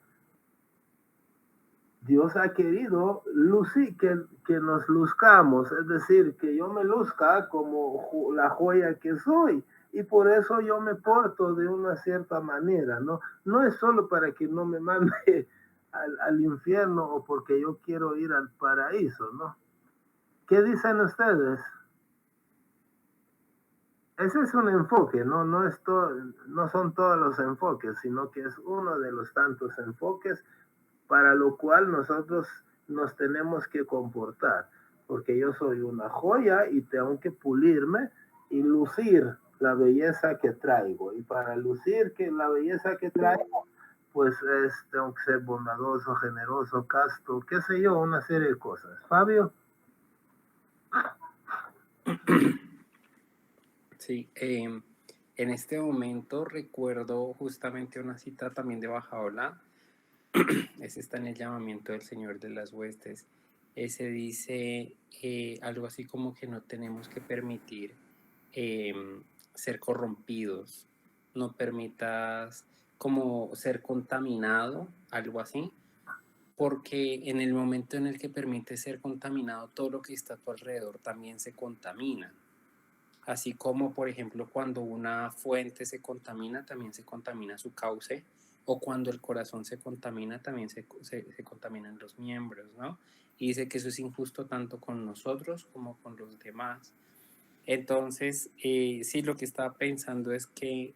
Dios ha querido lucir, que nos luzcamos, es decir, que yo me luzca como la joya que soy, y por eso yo me porto de una cierta manera, ¿no? No es solo para que no me mande al infierno o porque yo quiero ir al paraíso, ¿no? ¿Qué dicen ustedes? Ese es un enfoque, ¿no? No son todos los enfoques, sino que es uno de los tantos enfoques para lo cual nosotros nos tenemos que comportar, porque yo soy una joya y tengo que pulirme y lucir la belleza que traigo, y para lucir la belleza que traigo, pues tengo que ser bondadoso, generoso, casto, qué sé yo, una serie de cosas. Fabio. Sí, en este momento recuerdo justamente una cita también de Bahá'u'lláh. Ese está en el llamamiento del Señor de las Huestes. Ese dice algo así como que no tenemos que permitir ser corrompidos, no permitas como ser contaminado, algo así, porque en el momento en el que permites ser contaminado, todo lo que está a tu alrededor también se contamina. Así como, por ejemplo, cuando una fuente se contamina, también se contamina su cauce, o cuando el corazón se contamina, también se contaminan los miembros, ¿no? Y dice que eso es injusto tanto con nosotros como con los demás. Entonces, sí, lo que estaba pensando es que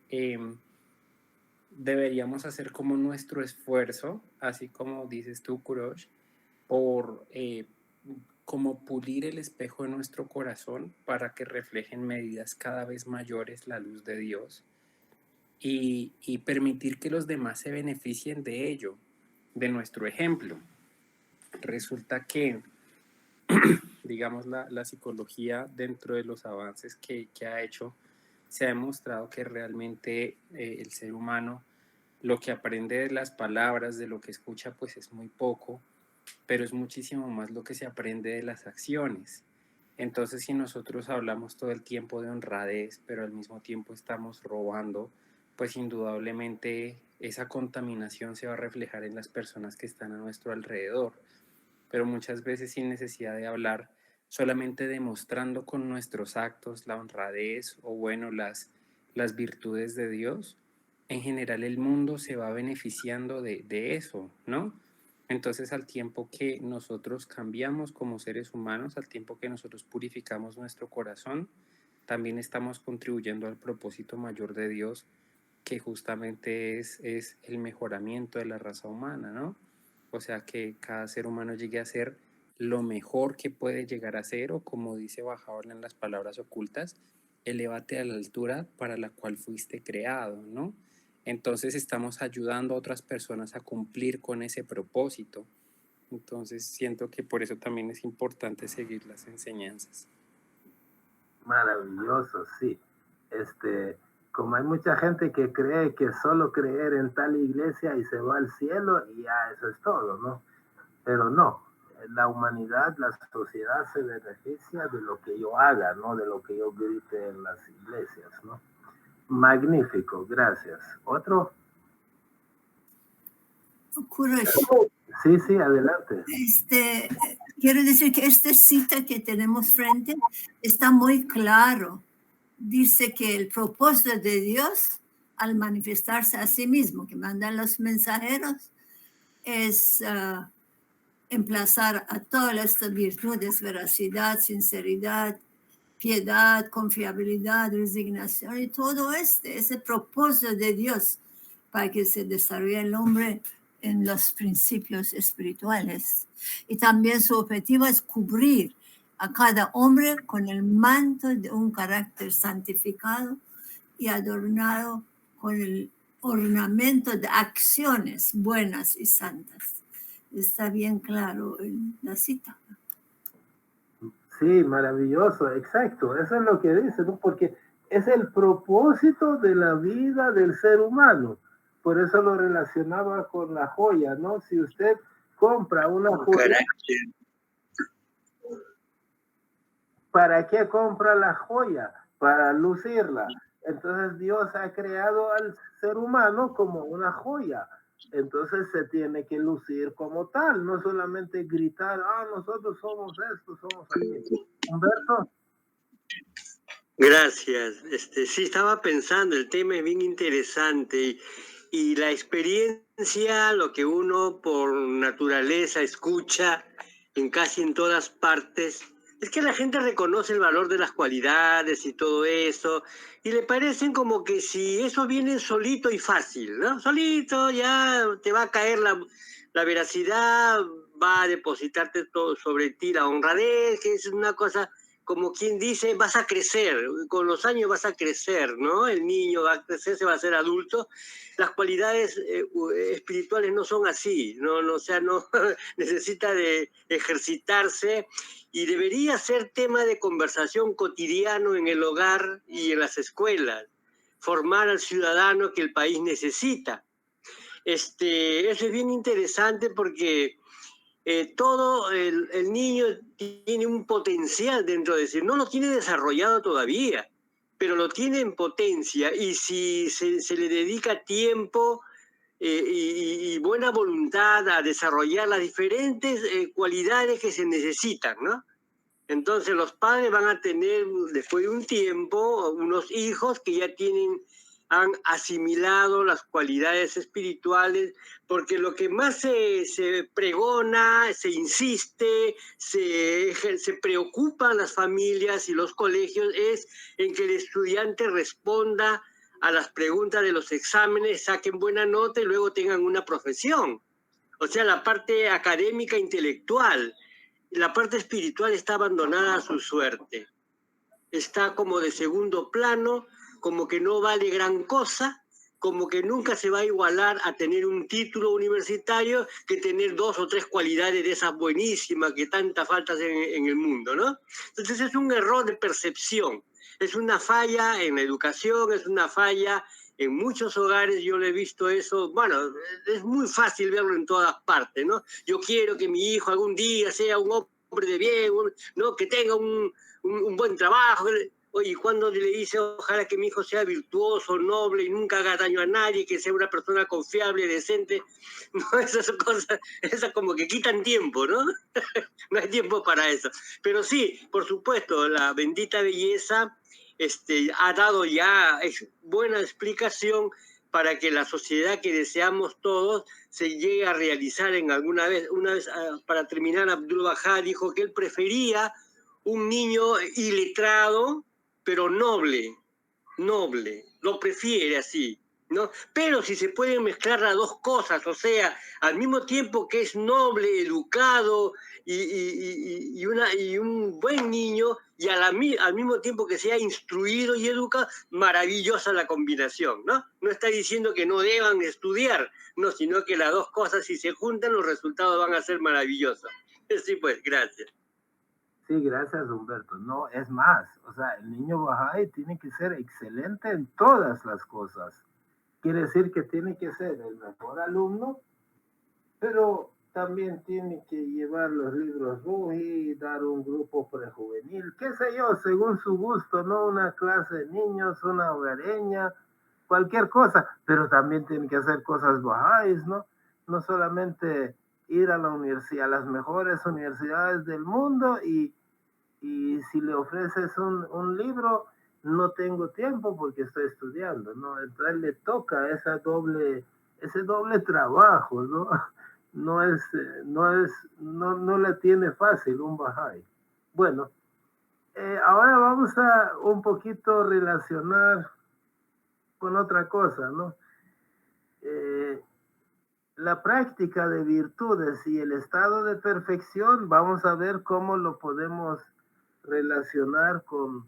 deberíamos hacer como nuestro esfuerzo, así como dices tú, Kurosh, por como pulir el espejo de nuestro corazón para que refleje en medidas cada vez mayores la luz de Dios y permitir que los demás se beneficien de ello, de nuestro ejemplo. Resulta que, digamos, la psicología dentro de los avances que ha hecho, se ha demostrado que realmente el ser humano lo que aprende de las palabras, de lo que escucha, pues es muy poco, pero es muchísimo más lo que se aprende de las acciones. Entonces, si nosotros hablamos todo el tiempo de honradez, pero al mismo tiempo estamos robando, pues indudablemente esa contaminación se va a reflejar en las personas que están a nuestro alrededor. Pero muchas veces sin necesidad de hablar, solamente demostrando con nuestros actos la honradez o bueno, las virtudes de Dios, en general el mundo se va beneficiando de eso, ¿no? Entonces, al tiempo que nosotros cambiamos como seres humanos, al tiempo que nosotros purificamos nuestro corazón, también estamos contribuyendo al propósito mayor de Dios, que justamente es el mejoramiento de la raza humana, ¿no? O sea, que cada ser humano llegue a ser lo mejor que puede llegar a ser, o como dice Bahá'u'lláh en las palabras ocultas, elévate a la altura para la cual fuiste creado, ¿no? Entonces estamos ayudando a otras personas a cumplir con ese propósito. Entonces siento que por eso también es importante seguir las enseñanzas. Maravilloso, sí. Como hay mucha gente que cree que solo creer en tal iglesia y se va al cielo y ya eso es todo, ¿no? Pero no, la humanidad, la sociedad se beneficia de lo que yo haga, no de lo que yo grite en las iglesias, ¿no? Magnífico, gracias. ¿Otro? Sí, sí, adelante. Quiero decir que esta cita que tenemos frente está muy claro. Dice que el propósito de Dios al manifestarse a sí mismo, que mandan los mensajeros, es emplazar a todas estas virtudes, veracidad, sinceridad, piedad, confiabilidad, resignación y todo ese propósito de Dios para que se desarrolle el hombre en los principios espirituales. Y también su objetivo es cubrir a cada hombre con el manto de un carácter santificado y adornado con el ornamento de acciones buenas y santas. Está bien claro en la cita. Sí, maravilloso, exacto, eso es lo que dice, ¿no? Porque es el propósito de la vida del ser humano. Por eso lo relacionaba con la joya, ¿no? Si usted compra una joya, ¿para qué compra la joya? Para lucirla. Entonces Dios ha creado al ser humano como una joya. Entonces se tiene que lucir como tal, no solamente gritar, nosotros somos esto, somos aquello. Humberto. Gracias. Sí, estaba pensando, el tema es bien interesante y la experiencia, lo que uno por naturaleza escucha casi en todas partes, es que la gente reconoce el valor de las cualidades y todo eso, y le parecen como que si eso viene solito y fácil, ¿no? Solito ya te va a caer la veracidad, va a depositarte todo sobre ti la honradez, que es una cosa, como quien dice, vas a crecer, con los años vas a crecer, ¿no? El niño va a crecer, se va a hacer adulto. Las cualidades espirituales no son así, o sea, no necesita de ejercitarse y debería ser tema de conversación cotidiano en el hogar y en las escuelas, formar al ciudadano que el país necesita. Eso es bien interesante porque todo el niño tiene un potencial dentro de sí, no lo tiene desarrollado todavía, pero lo tiene en potencia y si se le dedica tiempo y buena voluntad a desarrollar las diferentes cualidades que se necesitan, ¿no? Entonces los padres van a tener después de un tiempo unos hijos que ya han asimilado las cualidades espirituales, porque lo que más se pregona, se insiste, se preocupan las familias y los colegios es en que el estudiante responda a las preguntas de los exámenes, saquen buena nota y luego tengan una profesión. O sea, la parte académica intelectual. La parte espiritual está abandonada a su suerte. Está como de segundo plano, como que no vale gran cosa, como que nunca se va a igualar a tener un título universitario que tener 2 o 3 cualidades de esas buenísimas que tantas faltas en el mundo, ¿no? Entonces es un error de percepción, es una falla en la educación, es una falla en muchos hogares. Yo lo he visto eso, bueno, es muy fácil verlo en todas partes, ¿no? Yo quiero que mi hijo algún día sea un hombre de bien, ¿no? Que tenga un buen trabajo. Oye, cuando le dice, ojalá que mi hijo sea virtuoso, noble y nunca haga daño a nadie, que sea una persona confiable, decente, no, esas cosas, esas como que quitan tiempo, ¿no? No hay tiempo para eso. Pero sí, por supuesto, la bendita belleza ha dado ya buena explicación para que la sociedad que deseamos todos se llegue a realizar en alguna vez. Una vez, para terminar, Abdul-Bahá dijo que él prefería un niño iletrado, pero noble, lo prefiere así, ¿no? Pero si se pueden mezclar las dos cosas, o sea, al mismo tiempo que es noble, educado y un buen niño, y al mismo tiempo que sea instruido y educado, maravillosa la combinación, ¿no? No está diciendo que no deban estudiar, no, sino que las dos cosas, si se juntan, los resultados van a ser maravillosos. Sí, pues, gracias. Sí, gracias, Humberto. No, es más, o sea, el niño Bahá'í tiene que ser excelente en todas las cosas. Quiere decir que tiene que ser el mejor alumno, pero también tiene que llevar los libros Ruhi, dar un grupo prejuvenil, qué sé yo, según su gusto, ¿no? Una clase de niños, una hogareña, cualquier cosa, pero también tiene que hacer cosas bajáis, ¿no? No solamente ir a la universidad, a las mejores universidades del mundo y si le ofreces un libro, no tengo tiempo porque estoy estudiando, ¿no? Entonces le toca ese doble trabajo, ¿no? No le tiene fácil un Bahá'í. Bueno, ahora vamos a un poquito relacionar con otra cosa, ¿no? La práctica de virtudes y el estado de perfección, vamos a ver cómo lo podemos relacionar con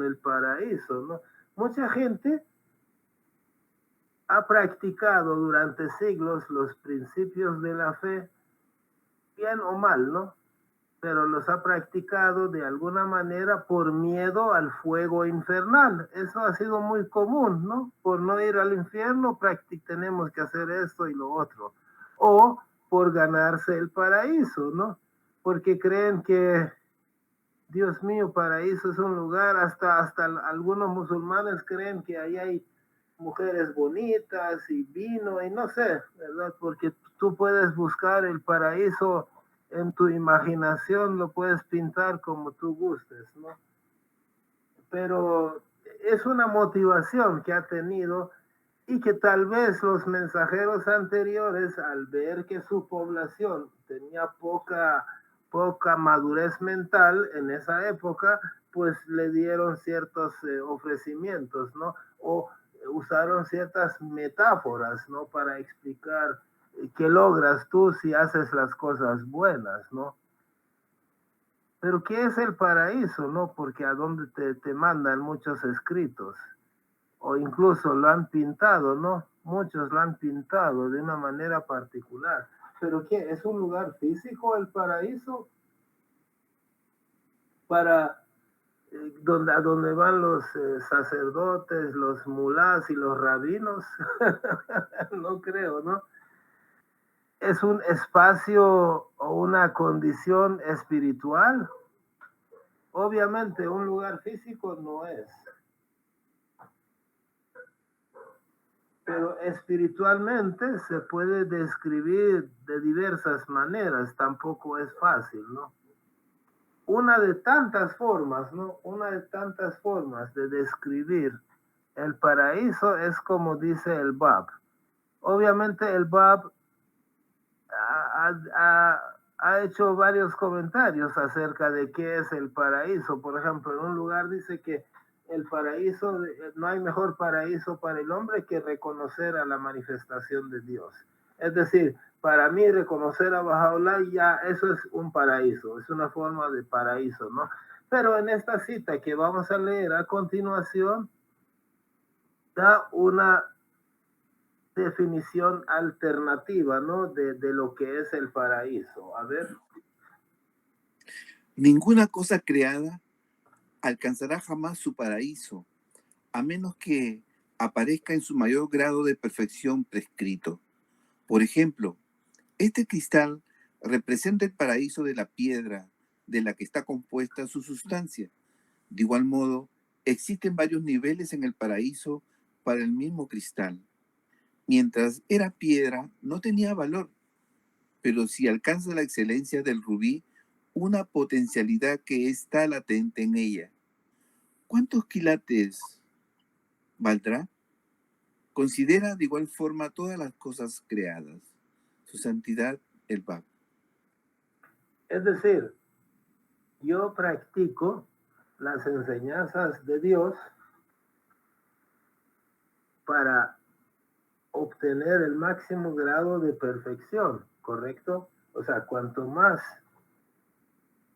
el paraíso, ¿no? Mucha gente ha practicado durante siglos los principios de la fe, bien o mal, ¿no? Pero los ha practicado de alguna manera por miedo al fuego infernal. Eso ha sido muy común, ¿no? Por no ir al infierno, tenemos que hacer esto y lo otro. O por ganarse el paraíso, ¿no? Porque creen que, Dios mío, paraíso es un lugar, hasta algunos musulmanes creen que ahí hay mujeres bonitas y vino y no sé, ¿verdad? Porque tú puedes buscar el paraíso en tu imaginación, lo puedes pintar como tú gustes, ¿no? Pero es una motivación que ha tenido y que tal vez los mensajeros anteriores, al ver que su población tenía poca madurez mental en esa época, pues le dieron ciertos ofrecimientos, ¿no? O usaron ciertas metáforas, ¿no? Para explicar qué logras tú si haces las cosas buenas, ¿no? Pero ¿qué es el paraíso, no? Porque a dónde te mandan muchos escritos, o incluso lo han pintado, ¿no? Muchos lo han pintado de una manera particular. ¿Pero qué? ¿Es un lugar físico el paraíso? Para a donde van los sacerdotes, los mulás y los rabinos, no creo, ¿no? Es un espacio o una condición espiritual. Obviamente un lugar físico no es, pero espiritualmente se puede describir de diversas maneras, tampoco es fácil, ¿no? Una de tantas formas, ¿no? Una de tantas formas de describir el paraíso es como dice el Bab. Obviamente el Bab ha hecho varios comentarios acerca de qué es el paraíso. Por ejemplo, en un lugar dice que el paraíso, no hay mejor paraíso para el hombre que reconocer a la manifestación de Dios. Es decir, para mí reconocer a Bahá'u'lláh ya eso es un paraíso, es una forma de paraíso, ¿no? Pero en esta cita que vamos a leer a continuación, da una definición alternativa, ¿no? De lo que es el paraíso. A ver. Ninguna cosa creada alcanzará jamás su paraíso, a menos que aparezca en su mayor grado de perfección prescrito. Por ejemplo, este cristal representa el paraíso de la piedra de la que está compuesta su sustancia. De igual modo, existen varios niveles en el paraíso para el mismo cristal. Mientras era piedra, no tenía valor, pero si alcanza la excelencia del rubí, una potencialidad que está latente en ella. ¿Cuántos quilates valdrá? Considera de igual forma todas las cosas creadas. Su santidad, el Bab. Es decir, yo practico las enseñanzas de Dios para obtener el máximo grado de perfección, ¿correcto? O sea, cuanto más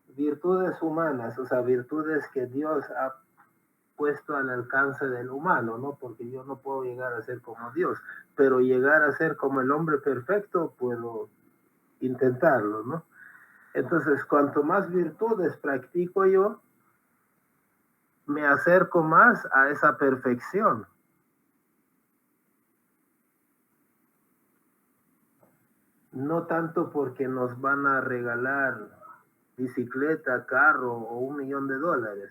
virtudes humanas, o sea, virtudes que Dios ha puesto al alcance del humano, ¿no? Porque yo no puedo llegar a ser como Dios, pero llegar a ser como el hombre perfecto, puedo intentarlo, ¿no? Entonces, cuanto más virtudes practico yo, me acerco más a esa perfección. No tanto porque nos van a regalar bicicleta, carro o $1.000.000.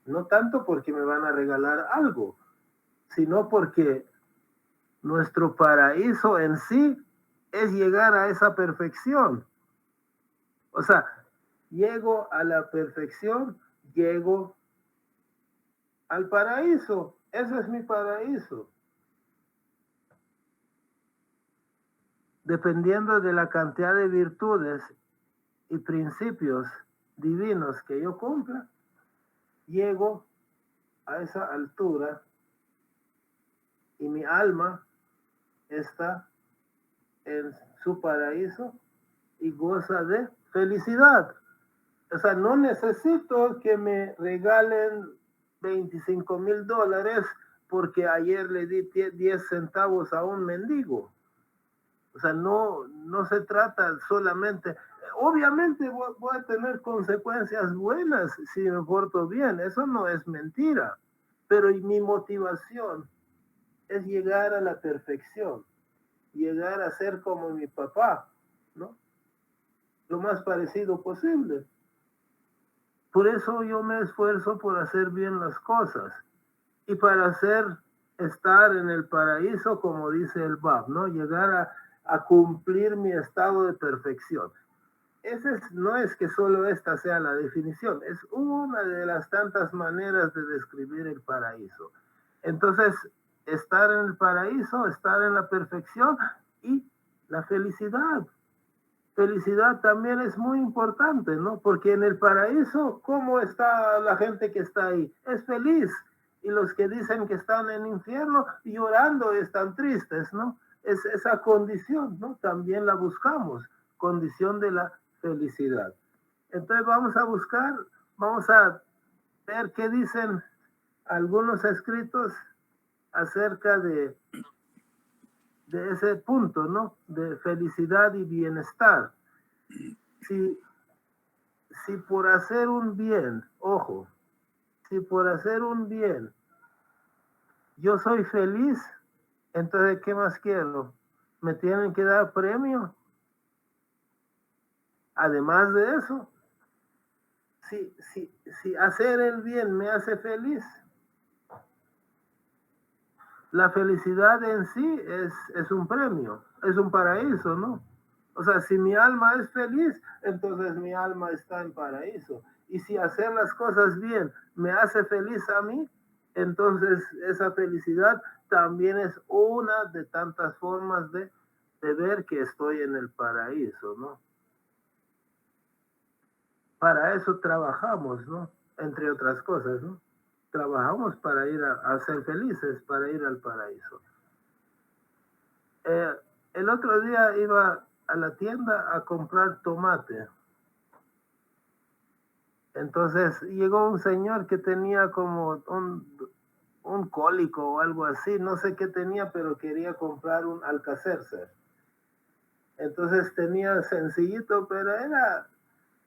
No tanto porque me van a regalar algo, sino porque nuestro paraíso en sí es llegar a esa perfección. O sea, llego a la perfección, llego al paraíso. Ese es mi paraíso. Dependiendo de la cantidad de virtudes y principios divinos que yo cumpla, llego a esa altura y mi alma está en su paraíso y goza de felicidad. O sea, no necesito que me regalen $25,000 porque ayer le di 10 centavos a un mendigo. O sea, no se trata solamente, obviamente voy a tener consecuencias buenas si me porto bien, eso no es mentira, pero mi motivación es llegar a la perfección, llegar a ser como mi papá, ¿no? Lo más parecido posible. Por eso yo me esfuerzo por hacer bien las cosas y para estar en el paraíso, como dice el Bab, ¿no? Llegar a cumplir mi estado de perfección. No es que solo esta sea la definición, es una de las tantas maneras de describir el paraíso. Entonces, estar en el paraíso, estar en la perfección y la felicidad. Felicidad también es muy importante, ¿no? Porque en el paraíso, ¿cómo está la gente que está ahí? Es feliz. Y los que dicen que están en infierno llorando están tristes, ¿no? Es esa condición, ¿no? También la buscamos, condición de la felicidad. Entonces vamos a ver qué dicen algunos escritos acerca de ese punto, ¿no? De felicidad y bienestar. Si por hacer un bien, ojo, si por hacer un bien yo soy feliz, entonces, ¿qué más quiero? ¿Me tienen que dar premio? Además de eso, si hacer el bien me hace feliz, la felicidad en sí es un premio, es un paraíso, ¿no? O sea, si mi alma es feliz, entonces mi alma está en paraíso. Y si hacer las cosas bien me hace feliz a mí, entonces esa felicidad también es una de tantas formas de ver que estoy en el paraíso, ¿no? Para eso trabajamos, ¿no? Entre otras cosas, ¿no? Trabajamos para ir a ser felices, para ir al paraíso. El otro día iba a la tienda a comprar tomate. Entonces llegó un señor que tenía como un cólico o algo así, no sé qué tenía, pero quería comprar un Alka-Seltzer. Entonces tenía sencillito, pero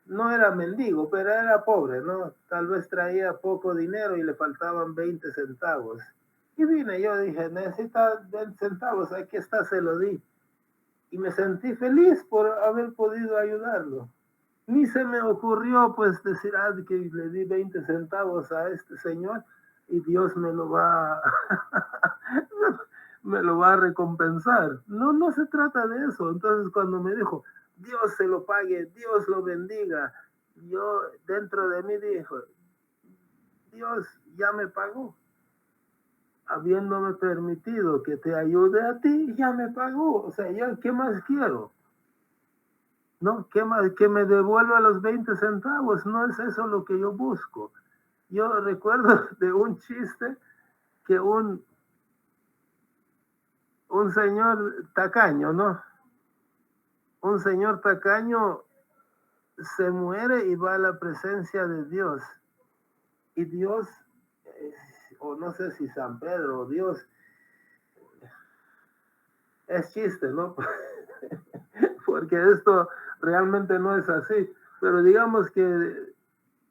no era mendigo, pero era pobre, ¿no? Tal vez traía poco dinero y le faltaban 20 centavos. Y vine, yo dije, necesita 20 centavos, aquí está, se lo di. Y me sentí feliz por haber podido ayudarlo. Ni se me ocurrió, pues, decir, que le di 20 centavos a este señor y Dios me lo va a recompensar. No se trata de eso. Entonces, cuando me dijo, Dios se lo pague, Dios lo bendiga, yo dentro de mí dijo, Dios ya me pagó. Habiéndome permitido que te ayude a ti, ya me pagó. O sea, ¿ya qué más quiero? ¿No? ¿Qué más? Que me devuelva los 20 centavos. No es eso lo que yo busco. Yo recuerdo de un chiste que un un señor tacaño, ¿no? Un señor tacaño se muere y va a la presencia de Dios. Y Dios, o no sé si San Pedro o Dios, es chiste, ¿no? Porque esto realmente no es así. Pero digamos que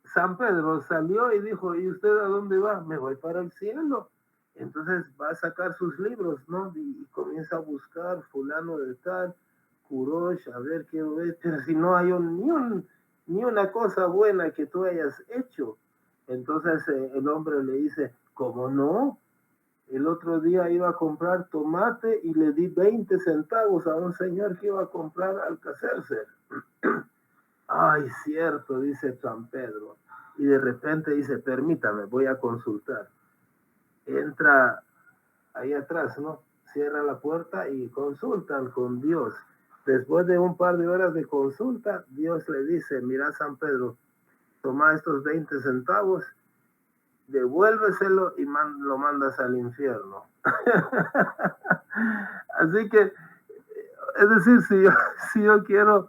San Pedro salió y dijo, ¿y usted a dónde va? Me voy para el cielo. Entonces va a sacar sus libros, ¿no? Y comienza a buscar fulano de tal, Kurosh, a ver qué ves, pero si no hay ni una cosa buena que tú hayas hecho. Entonces el hombre le dice, ¿cómo no? El otro día iba a comprar tomate y le di 20 centavos a un señor que iba a comprar Alka-Seltzer. Ay, cierto, dice San Pedro. Y de repente dice, permítame, voy a consultar. Entra ahí atrás, ¿no? Cierra la puerta y consultan con Dios. Después de un par de horas de consulta, Dios le dice, mira San Pedro, toma estos 20 centavos, devuélveselo y lo mandas al infierno. Así que, es decir, si yo quiero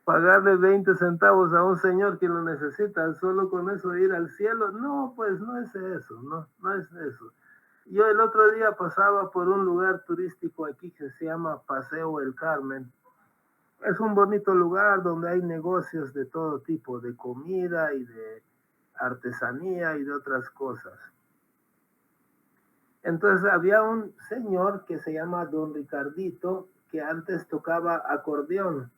pagarle 20 centavos a un señor que lo necesita, solo con eso ir al cielo, no, pues no es eso, no es eso. Yo el otro día pasaba por un lugar turístico aquí que se llama Paseo El Carmen. Es un bonito lugar donde hay negocios de todo tipo, de comida y de artesanía y de otras cosas. Entonces había un señor que se llama Don Ricardito, que antes tocaba acordeón.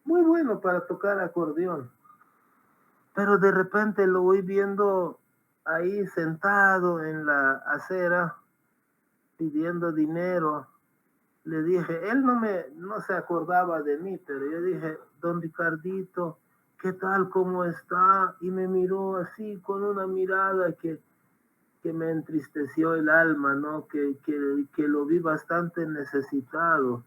Muy bueno para tocar acordeón. Pero de repente lo voy viendo ahí sentado en la acera pidiendo dinero. Le dije, él no se acordaba de mí, pero yo dije, Don Ricardito, ¿qué tal? ¿Cómo está? Y me miró así con una mirada que me entristeció el alma, ¿no? Que lo vi bastante necesitado.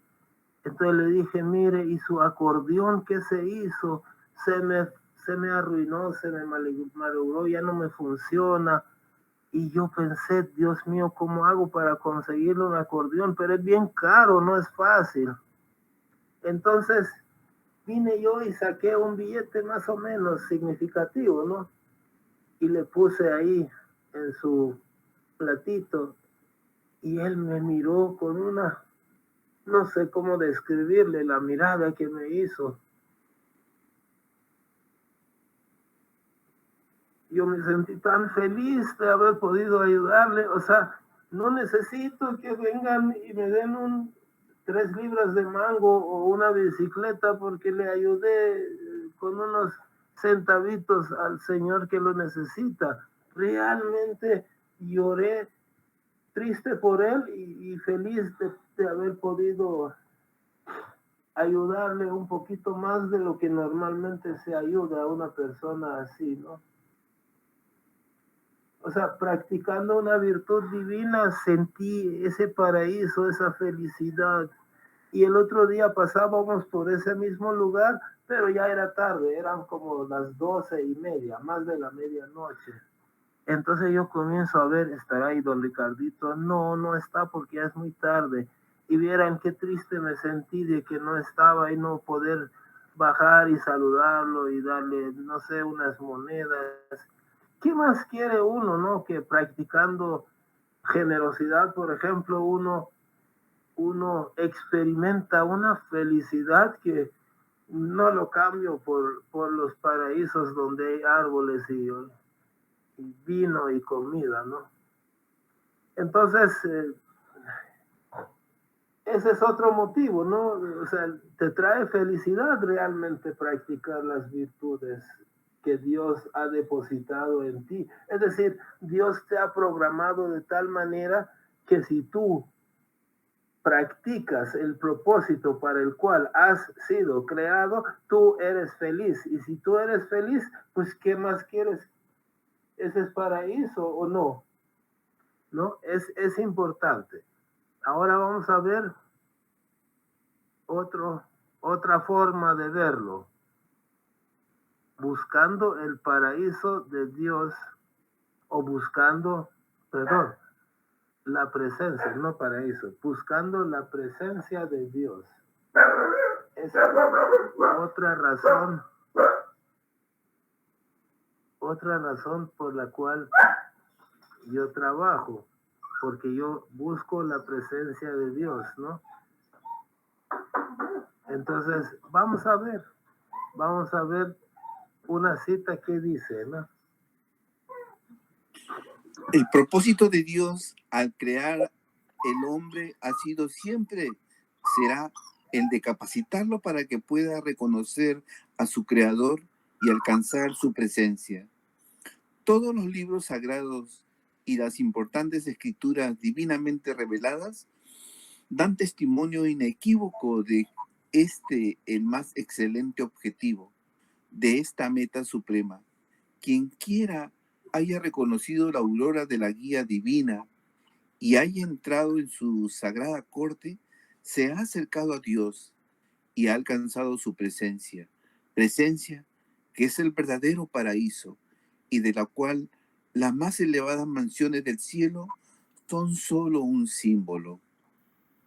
Entonces le dije, mire, ¿y su acordeón qué se hizo? Se me arruinó, se me malogró, ya no me funciona. Y yo pensé, Dios mío, ¿cómo hago para conseguirle un acordeón? Pero es bien caro, no es fácil. Entonces vine yo y saqué un billete más o menos significativo, ¿no? Y le puse ahí en su platito. Y él me miró con una, no sé cómo describirle la mirada que me hizo. Yo me sentí tan feliz de haber podido ayudarle. O sea, no necesito que vengan y me den 3 libras de mango o una bicicleta porque le ayudé con unos centavitos al señor que lo necesita. Realmente lloré triste por él y feliz de haber podido ayudarle un poquito más de lo que normalmente se ayuda a una persona así, ¿no? O sea, practicando una virtud divina sentí ese paraíso, esa felicidad. Y el otro día pasábamos por ese mismo lugar, pero ya era tarde, eran como las 12:30, más de la medianoche. Entonces yo comienzo a ver, ¿estará ahí Don Ricardito? No está porque ya es muy tarde. Y vieran qué triste me sentí de que no estaba y no poder bajar y saludarlo y darle, no sé, unas monedas. ¿Qué más quiere uno, no? Que practicando generosidad, por ejemplo, uno experimenta una felicidad que no lo cambio por los paraísos donde hay árboles y vino y comida, ¿no? Entonces, ese es otro motivo, ¿no? O sea, te trae felicidad realmente practicar las virtudes que Dios ha depositado en ti. Es decir, Dios te ha programado de tal manera que si tú practicas el propósito para el cual has sido creado, tú eres feliz. Y si tú eres feliz, pues ¿qué más quieres? ¿Ese es paraíso o no? ¿No? Es importante. Ahora vamos a ver otra forma de verlo. Buscando el paraíso de Dios o buscando, la presencia, no paraíso, buscando la presencia de Dios. Es otra razón por la cual yo trabajo, porque yo busco la presencia de Dios, ¿no? Entonces, vamos a ver una cita que dice, ¿no? El propósito de Dios al crear el hombre ha sido siempre, será el de capacitarlo para que pueda reconocer a su creador y alcanzar su presencia. Todos los libros sagrados y las importantes escrituras divinamente reveladas dan testimonio inequívoco de el más excelente objetivo, de esta meta suprema. Quien quiera haya reconocido la aurora de la guía divina y haya entrado en su sagrada corte, se ha acercado a Dios y ha alcanzado su presencia que es el verdadero paraíso y de la cual las más elevadas mansiones del cielo son solo un símbolo.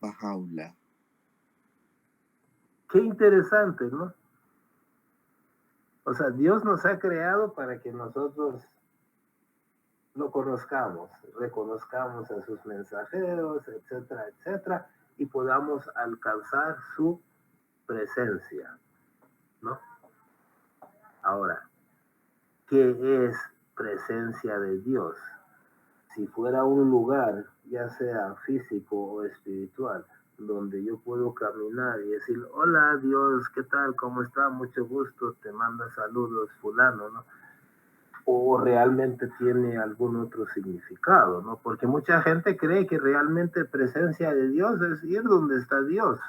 Bahá'u'lláh. Qué interesante, ¿no? O sea, Dios nos ha creado para que nosotros lo conozcamos, reconozcamos a sus mensajeros, etcétera, etcétera, y podamos alcanzar su presencia, ¿no? Ahora, ¿qué es presencia de Dios? Si fuera un lugar, ya sea físico o espiritual, donde yo puedo caminar y decir, hola Dios, ¿qué tal? ¿Cómo está? Mucho gusto, te manda saludos fulano, ¿no? O realmente tiene algún otro significado, ¿no? Porque mucha gente cree que realmente presencia de Dios es ir donde está Dios.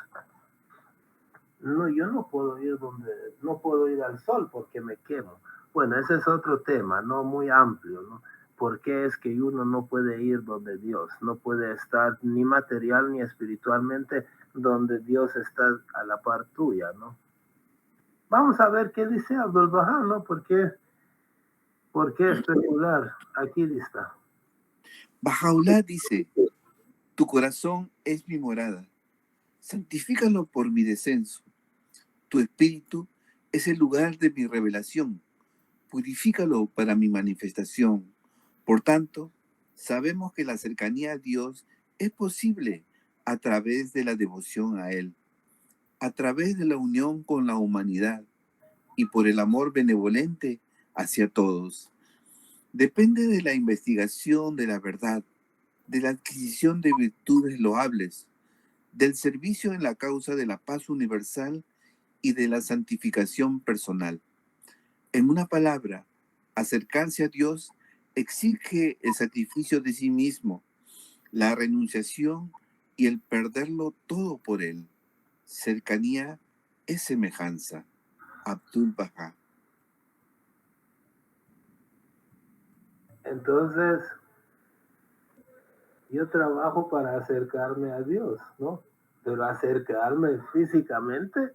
No, yo no puedo ir al sol porque me quemo. Bueno, ese es otro tema, ¿no? Muy amplio, ¿no? ¿Por qué es que uno no puede ir donde Dios? No puede estar ni material ni espiritualmente donde Dios está a la par tuya, ¿no? Vamos a ver qué dice Abdul Bahá, ¿no? ¿Por qué especular? Aquí está. Bahá'u'lláh dice, tu corazón es mi morada, santifícalo por mi descenso. Tu espíritu es el lugar de mi revelación, purifícalo para mi manifestación. Por tanto, sabemos que la cercanía a Dios es posible a través de la devoción a Él, a través de la unión con la humanidad y por el amor benevolente hacia todos. Depende de la investigación de la verdad, de la adquisición de virtudes loables, del servicio en la causa de la paz universal y de la santificación personal. En una palabra, acercarse a Dios exige el sacrificio de sí mismo, la renunciación y el perderlo todo por Él. Cercanía es semejanza. Abdul Bahá. Entonces, yo trabajo para acercarme a Dios, ¿no? Pero acercarme físicamente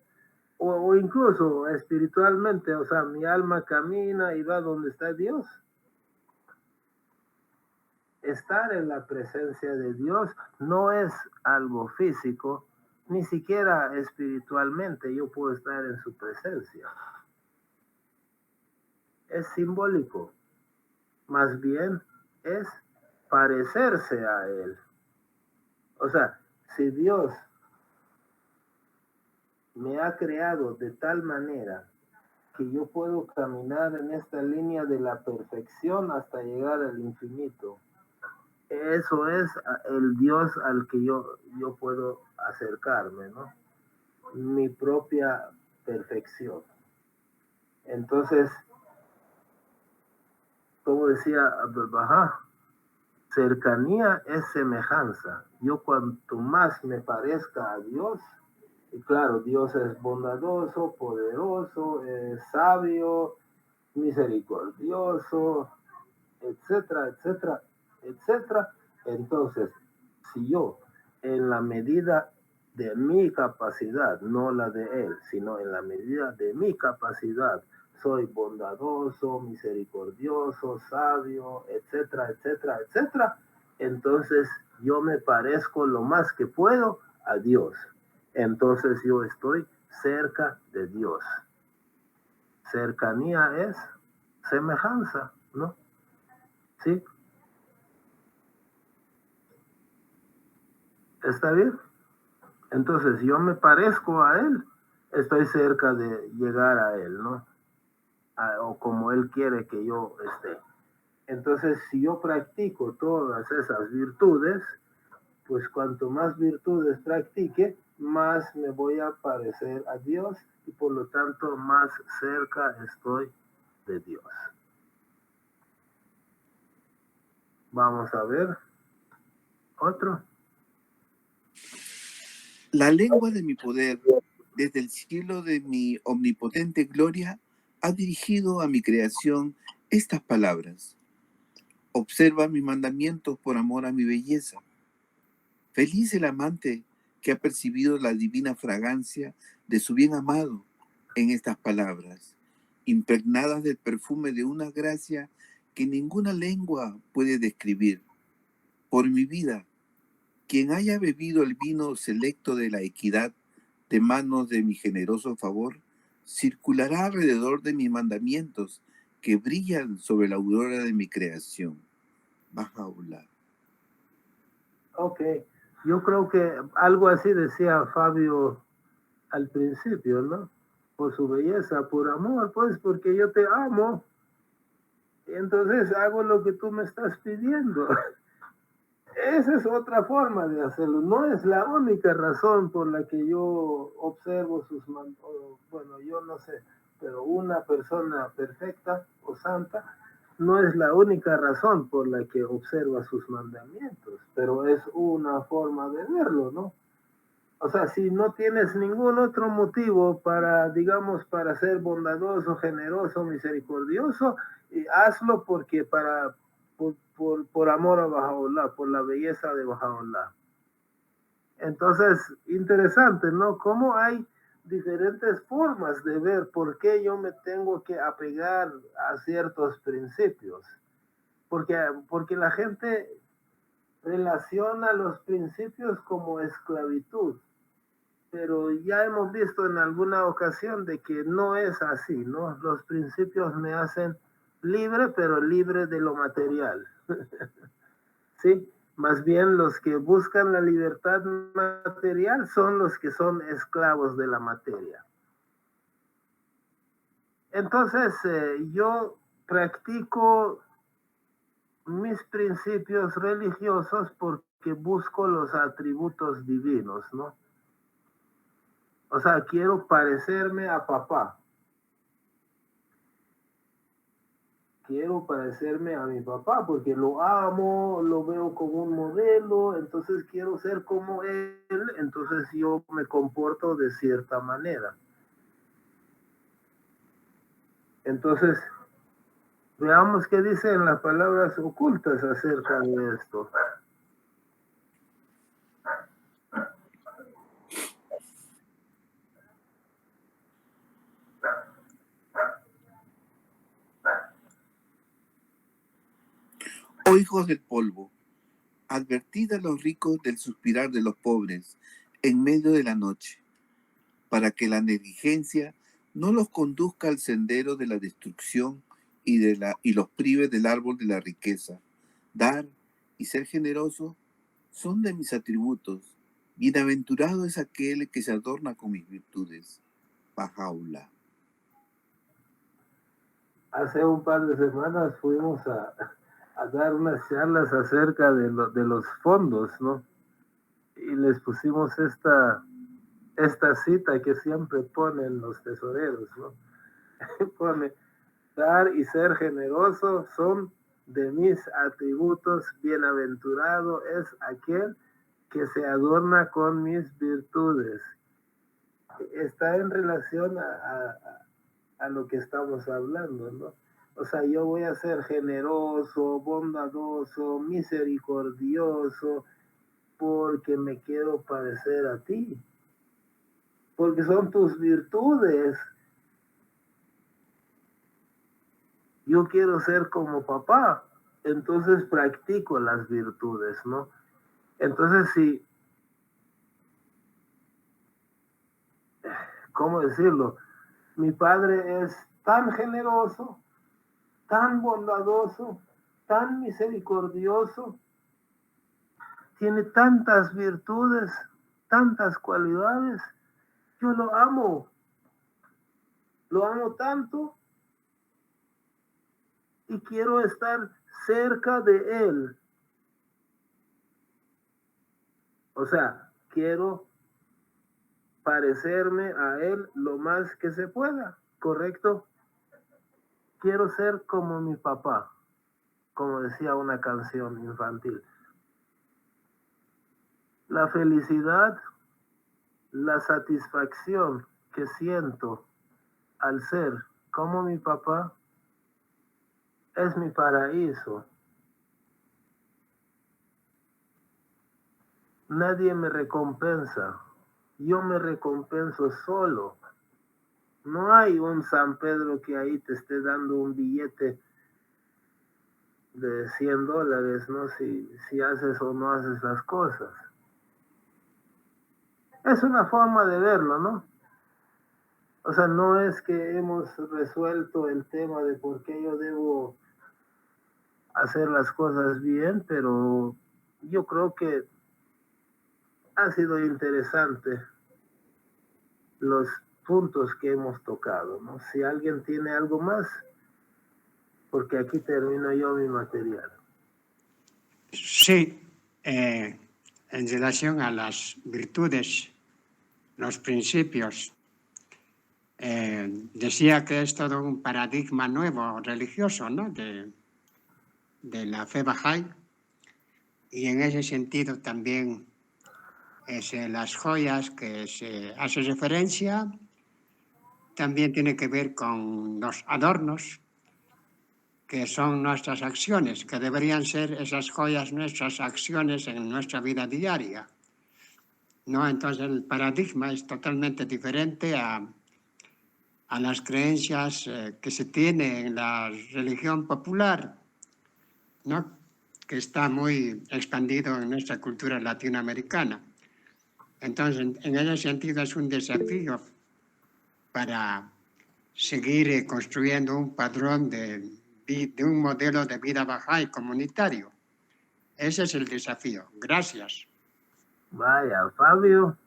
o incluso espiritualmente, o sea, mi alma camina y va donde está Dios. Estar en la presencia de Dios no es algo físico, ni siquiera espiritualmente yo puedo estar en su presencia. Es simbólico, más bien es parecerse a Él. O sea, si Dios me ha creado de tal manera que yo puedo caminar en esta línea de la perfección hasta llegar al infinito, eso es el Dios al que yo puedo acercarme, ¿no? Mi propia perfección. Entonces, como decía Abdul Bahá, cercanía es semejanza. Yo cuanto más me parezca a Dios, y claro, Dios es bondadoso, poderoso, es sabio, misericordioso, etcétera, etcétera, etcétera. Entonces, si yo, en la medida de mi capacidad, no la de Él, sino en la medida de mi capacidad, soy bondadoso, misericordioso, sabio, etcétera, etcétera, etcétera, entonces yo me parezco lo más que puedo a Dios. Entonces yo estoy cerca de Dios. Cercanía es semejanza, ¿no? ¿Sí? ¿Está bien? Entonces yo me parezco a Él, estoy cerca de llegar a Él, ¿no? O como Él quiere que yo esté. Entonces, si yo practico todas esas virtudes, pues cuanto más virtudes practique, más me voy a parecer a Dios y por lo tanto más cerca estoy de Dios. Vamos a ver otro. La lengua de mi poder, desde el cielo de mi omnipotente gloria, ha dirigido a mi creación estas palabras. Observa mis mandamientos por amor a mi belleza. Feliz el amante que ha percibido la divina fragancia de su bien amado en estas palabras, impregnadas del perfume de una gracia que ninguna lengua puede describir. Por mi vida, quien haya bebido el vino selecto de la equidad de manos de mi generoso favor, circulará alrededor de mis mandamientos que brillan sobre la aurora de mi creación. Bajaola. Ok, yo creo que algo así decía Fabio al principio, ¿no? Por su belleza, por amor, pues porque yo te amo. Y entonces hago lo que tú me estás pidiendo. Esa es otra forma de hacerlo. No es la única razón por la que yo observo sus mandamientos. Bueno, yo no sé, pero una persona perfecta o santa no es la única razón por la que observa sus mandamientos, pero es una forma de verlo, ¿no? O sea, si no tienes ningún otro motivo para, digamos, para ser bondadoso, generoso, misericordioso, hazlo porque por amor a Bahá'u'lláh, por la belleza de Bahá'u'lláh. Entonces, interesante, ¿no? Cómo hay diferentes formas de ver por qué yo me tengo que apegar a ciertos principios. Porque la gente relaciona los principios como esclavitud. Pero ya hemos visto en alguna ocasión de que no es así, ¿no? Los principios me hacen libre, pero libre de lo material. ¿Sí? Más bien los que buscan la libertad material son los que son esclavos de la materia. Entonces, yo practico mis principios religiosos porque busco los atributos divinos, ¿no? O sea, quiero parecerme a papá. Quiero parecerme a mi papá porque lo amo, lo veo como un modelo, entonces quiero ser como él, entonces yo me comporto de cierta manera. Entonces, veamos qué dicen las palabras ocultas acerca de esto. Oh hijos del polvo, advertid a los ricos del suspirar de los pobres en medio de la noche, para que la negligencia no los conduzca al sendero de la destrucción y los prive del árbol de la riqueza. Dar y ser generoso son de mis atributos. Bienaventurado es aquel que se adorna con mis virtudes. Bahá'u'lláh. Hace un par de semanas fuimos a dar unas charlas acerca de los fondos, ¿no? Y les pusimos esta cita que siempre ponen los tesoreros, ¿no? Pone, dar y ser generoso son de mis atributos, bienaventurado es aquel que se adorna con mis virtudes. Está en relación a lo que estamos hablando, ¿no? O sea, yo voy a ser generoso, bondadoso, misericordioso, porque me quiero parecer a ti. Porque son tus virtudes. Yo quiero ser como papá, entonces practico las virtudes, ¿no? Entonces, si, ¿cómo decirlo? Mi padre es tan generoso, tan bondadoso, tan misericordioso, tiene tantas virtudes, tantas cualidades. Yo lo amo tanto y quiero estar cerca de él. O sea, quiero parecerme a él lo más que se pueda, ¿correcto? Quiero ser como mi papá, como decía una canción infantil. La felicidad, la satisfacción que siento al ser como mi papá es mi paraíso. Nadie me recompensa, yo me recompenso solo. No hay un San Pedro que ahí te esté dando un billete de $100, ¿no? Si haces o no haces las cosas. Es una forma de verlo, ¿no? O sea, no es que hemos resuelto el tema de por qué yo debo hacer las cosas bien, pero yo creo que ha sido interesante los puntos que hemos tocado, ¿no? Si alguien tiene algo más, porque aquí termino yo mi material. Sí, en relación a las virtudes, los principios, decía que es todo un paradigma nuevo religioso, ¿no? De la fe Bahá'í, y en ese sentido también las joyas que se hace referencia también tiene que ver con los adornos, que son nuestras acciones, que deberían ser esas joyas nuestras acciones en nuestra vida diaria, ¿no? Entonces el paradigma es totalmente diferente a las creencias que se tiene en la religión popular, ¿no? Que está muy expandido en nuestra cultura latinoamericana. Entonces, en ese sentido es un desafío para seguir construyendo un patrón de un modelo de vida Bahá'í comunitario. Ese es el desafío. Gracias. Vaya, Fabio.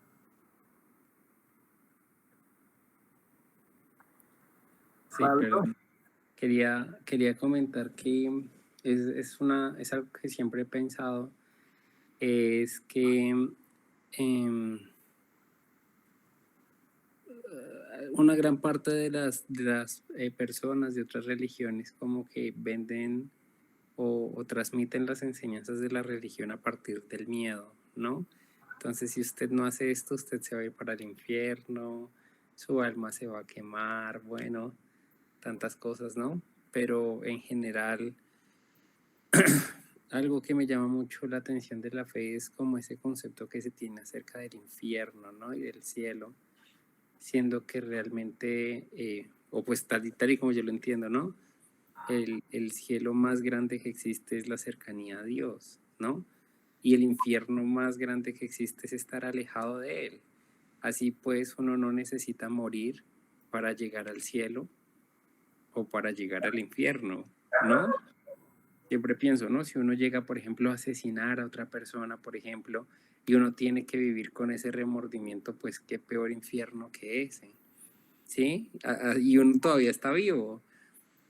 Sí, perdón. Quería comentar que es algo que siempre he pensado, es que una gran parte de las personas de otras religiones como que venden o transmiten las enseñanzas de la religión a partir del miedo, ¿no? Entonces, si usted no hace esto, usted se va a ir para el infierno, su alma se va a quemar, bueno, tantas cosas, ¿no? Pero en general, algo que me llama mucho la atención de la fe es como ese concepto que se tiene acerca del infierno, ¿no? Y del cielo, siendo que realmente, o pues tal y como yo lo entiendo, ¿no? El cielo más grande que existe es la cercanía a Dios, ¿no? Y el infierno más grande que existe es estar alejado de Él. Así pues, uno no necesita morir para llegar al cielo o para llegar al infierno, ¿no? Siempre pienso, ¿no? Si uno llega, por ejemplo, a asesinar a otra persona, por ejemplo, y uno tiene que vivir con ese remordimiento, pues qué peor infierno que ese, ¿sí? Y uno todavía está vivo.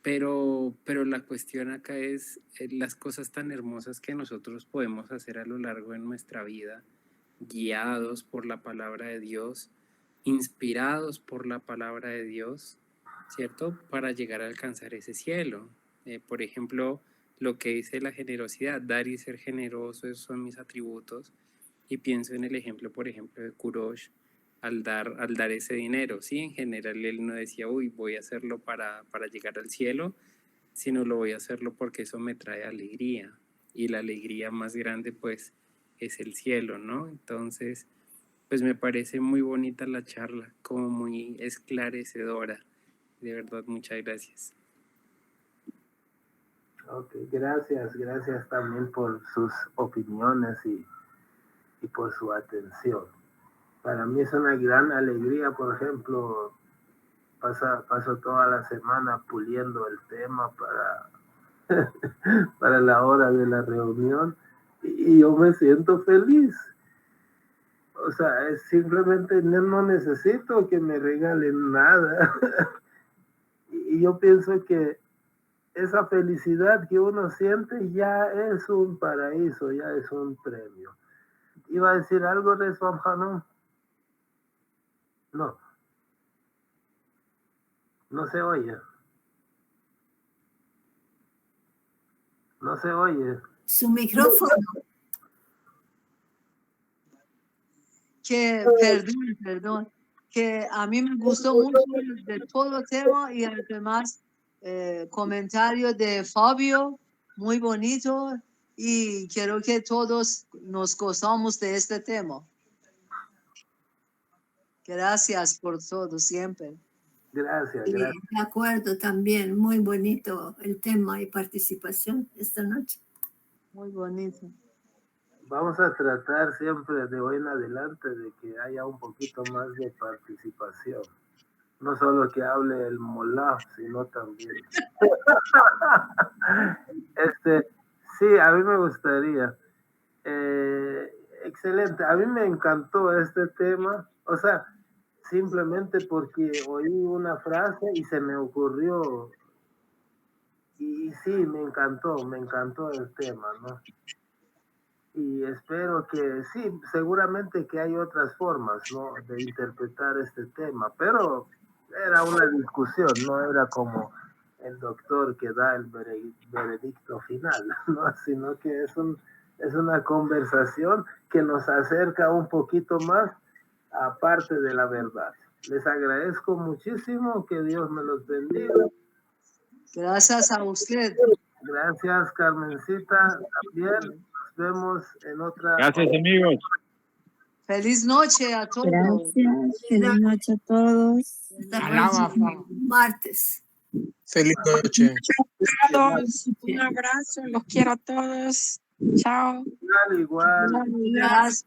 Pero la cuestión acá es las cosas tan hermosas que nosotros podemos hacer a lo largo de nuestra vida, guiados por la palabra de Dios, inspirados por la palabra de Dios, ¿cierto? Para llegar a alcanzar ese cielo. Por ejemplo, lo que dice la generosidad, dar y ser generoso, esos son mis atributos. Y pienso en el ejemplo, por ejemplo, de Kurosh, al dar ese dinero, ¿sí? En general él no decía, uy, voy a hacerlo para llegar al cielo, sino lo voy a hacerlo porque eso me trae alegría. Y la alegría más grande, pues, es el cielo, ¿no? Entonces, pues me parece muy bonita la charla, como muy esclarecedora. De verdad, muchas gracias. Ok, gracias también por sus opiniones y y por su atención. Para mí es una gran alegría, por ejemplo, paso toda la semana puliendo el tema para la hora de la reunión y yo me siento feliz. O sea, es simplemente no necesito que me regalen nada. Y yo pienso que esa felicidad que uno siente ya es un paraíso, ya es un premio. ¿Iba a decir algo, Reswan Hanum? No. No se oye. No se oye. Su micrófono. Que, perdón, que a mí me gustó mucho de todo el tema y además comentario de Fabio, muy bonito, y quiero que todos nos gozamos de este tema. Gracias por todo siempre. Gracias, Sí, gracias. de acuerdo también, muy bonito el tema y participación esta noche. Muy bonito. Vamos a tratar siempre de hoy en adelante de que haya un poquito más de participación. No solo que hable el molá, sino también. Sí, a mí me gustaría. Excelente, a mí me encantó este tema. O sea, simplemente porque oí una frase y se me ocurrió. Y sí, me encantó el tema, ¿no? Y espero que sí, seguramente que hay otras formas, ¿no?, de interpretar este tema, pero era una discusión, no era como el doctor que da el veredicto final, ¿no?, sino que es una conversación que nos acerca un poquito más a parte de la verdad. Les agradezco muchísimo, que Dios me los bendiga. Gracias a usted. Gracias, Carmencita, también. Nos vemos en otra. Gracias, amigos. Feliz noche a todos. Gracias. Feliz noche a todos. Hasta martes. Feliz noche. A todos, un abrazo, los quiero a todos. Chao. Igual. Gracias.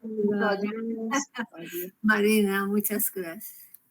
Marina, muchas gracias.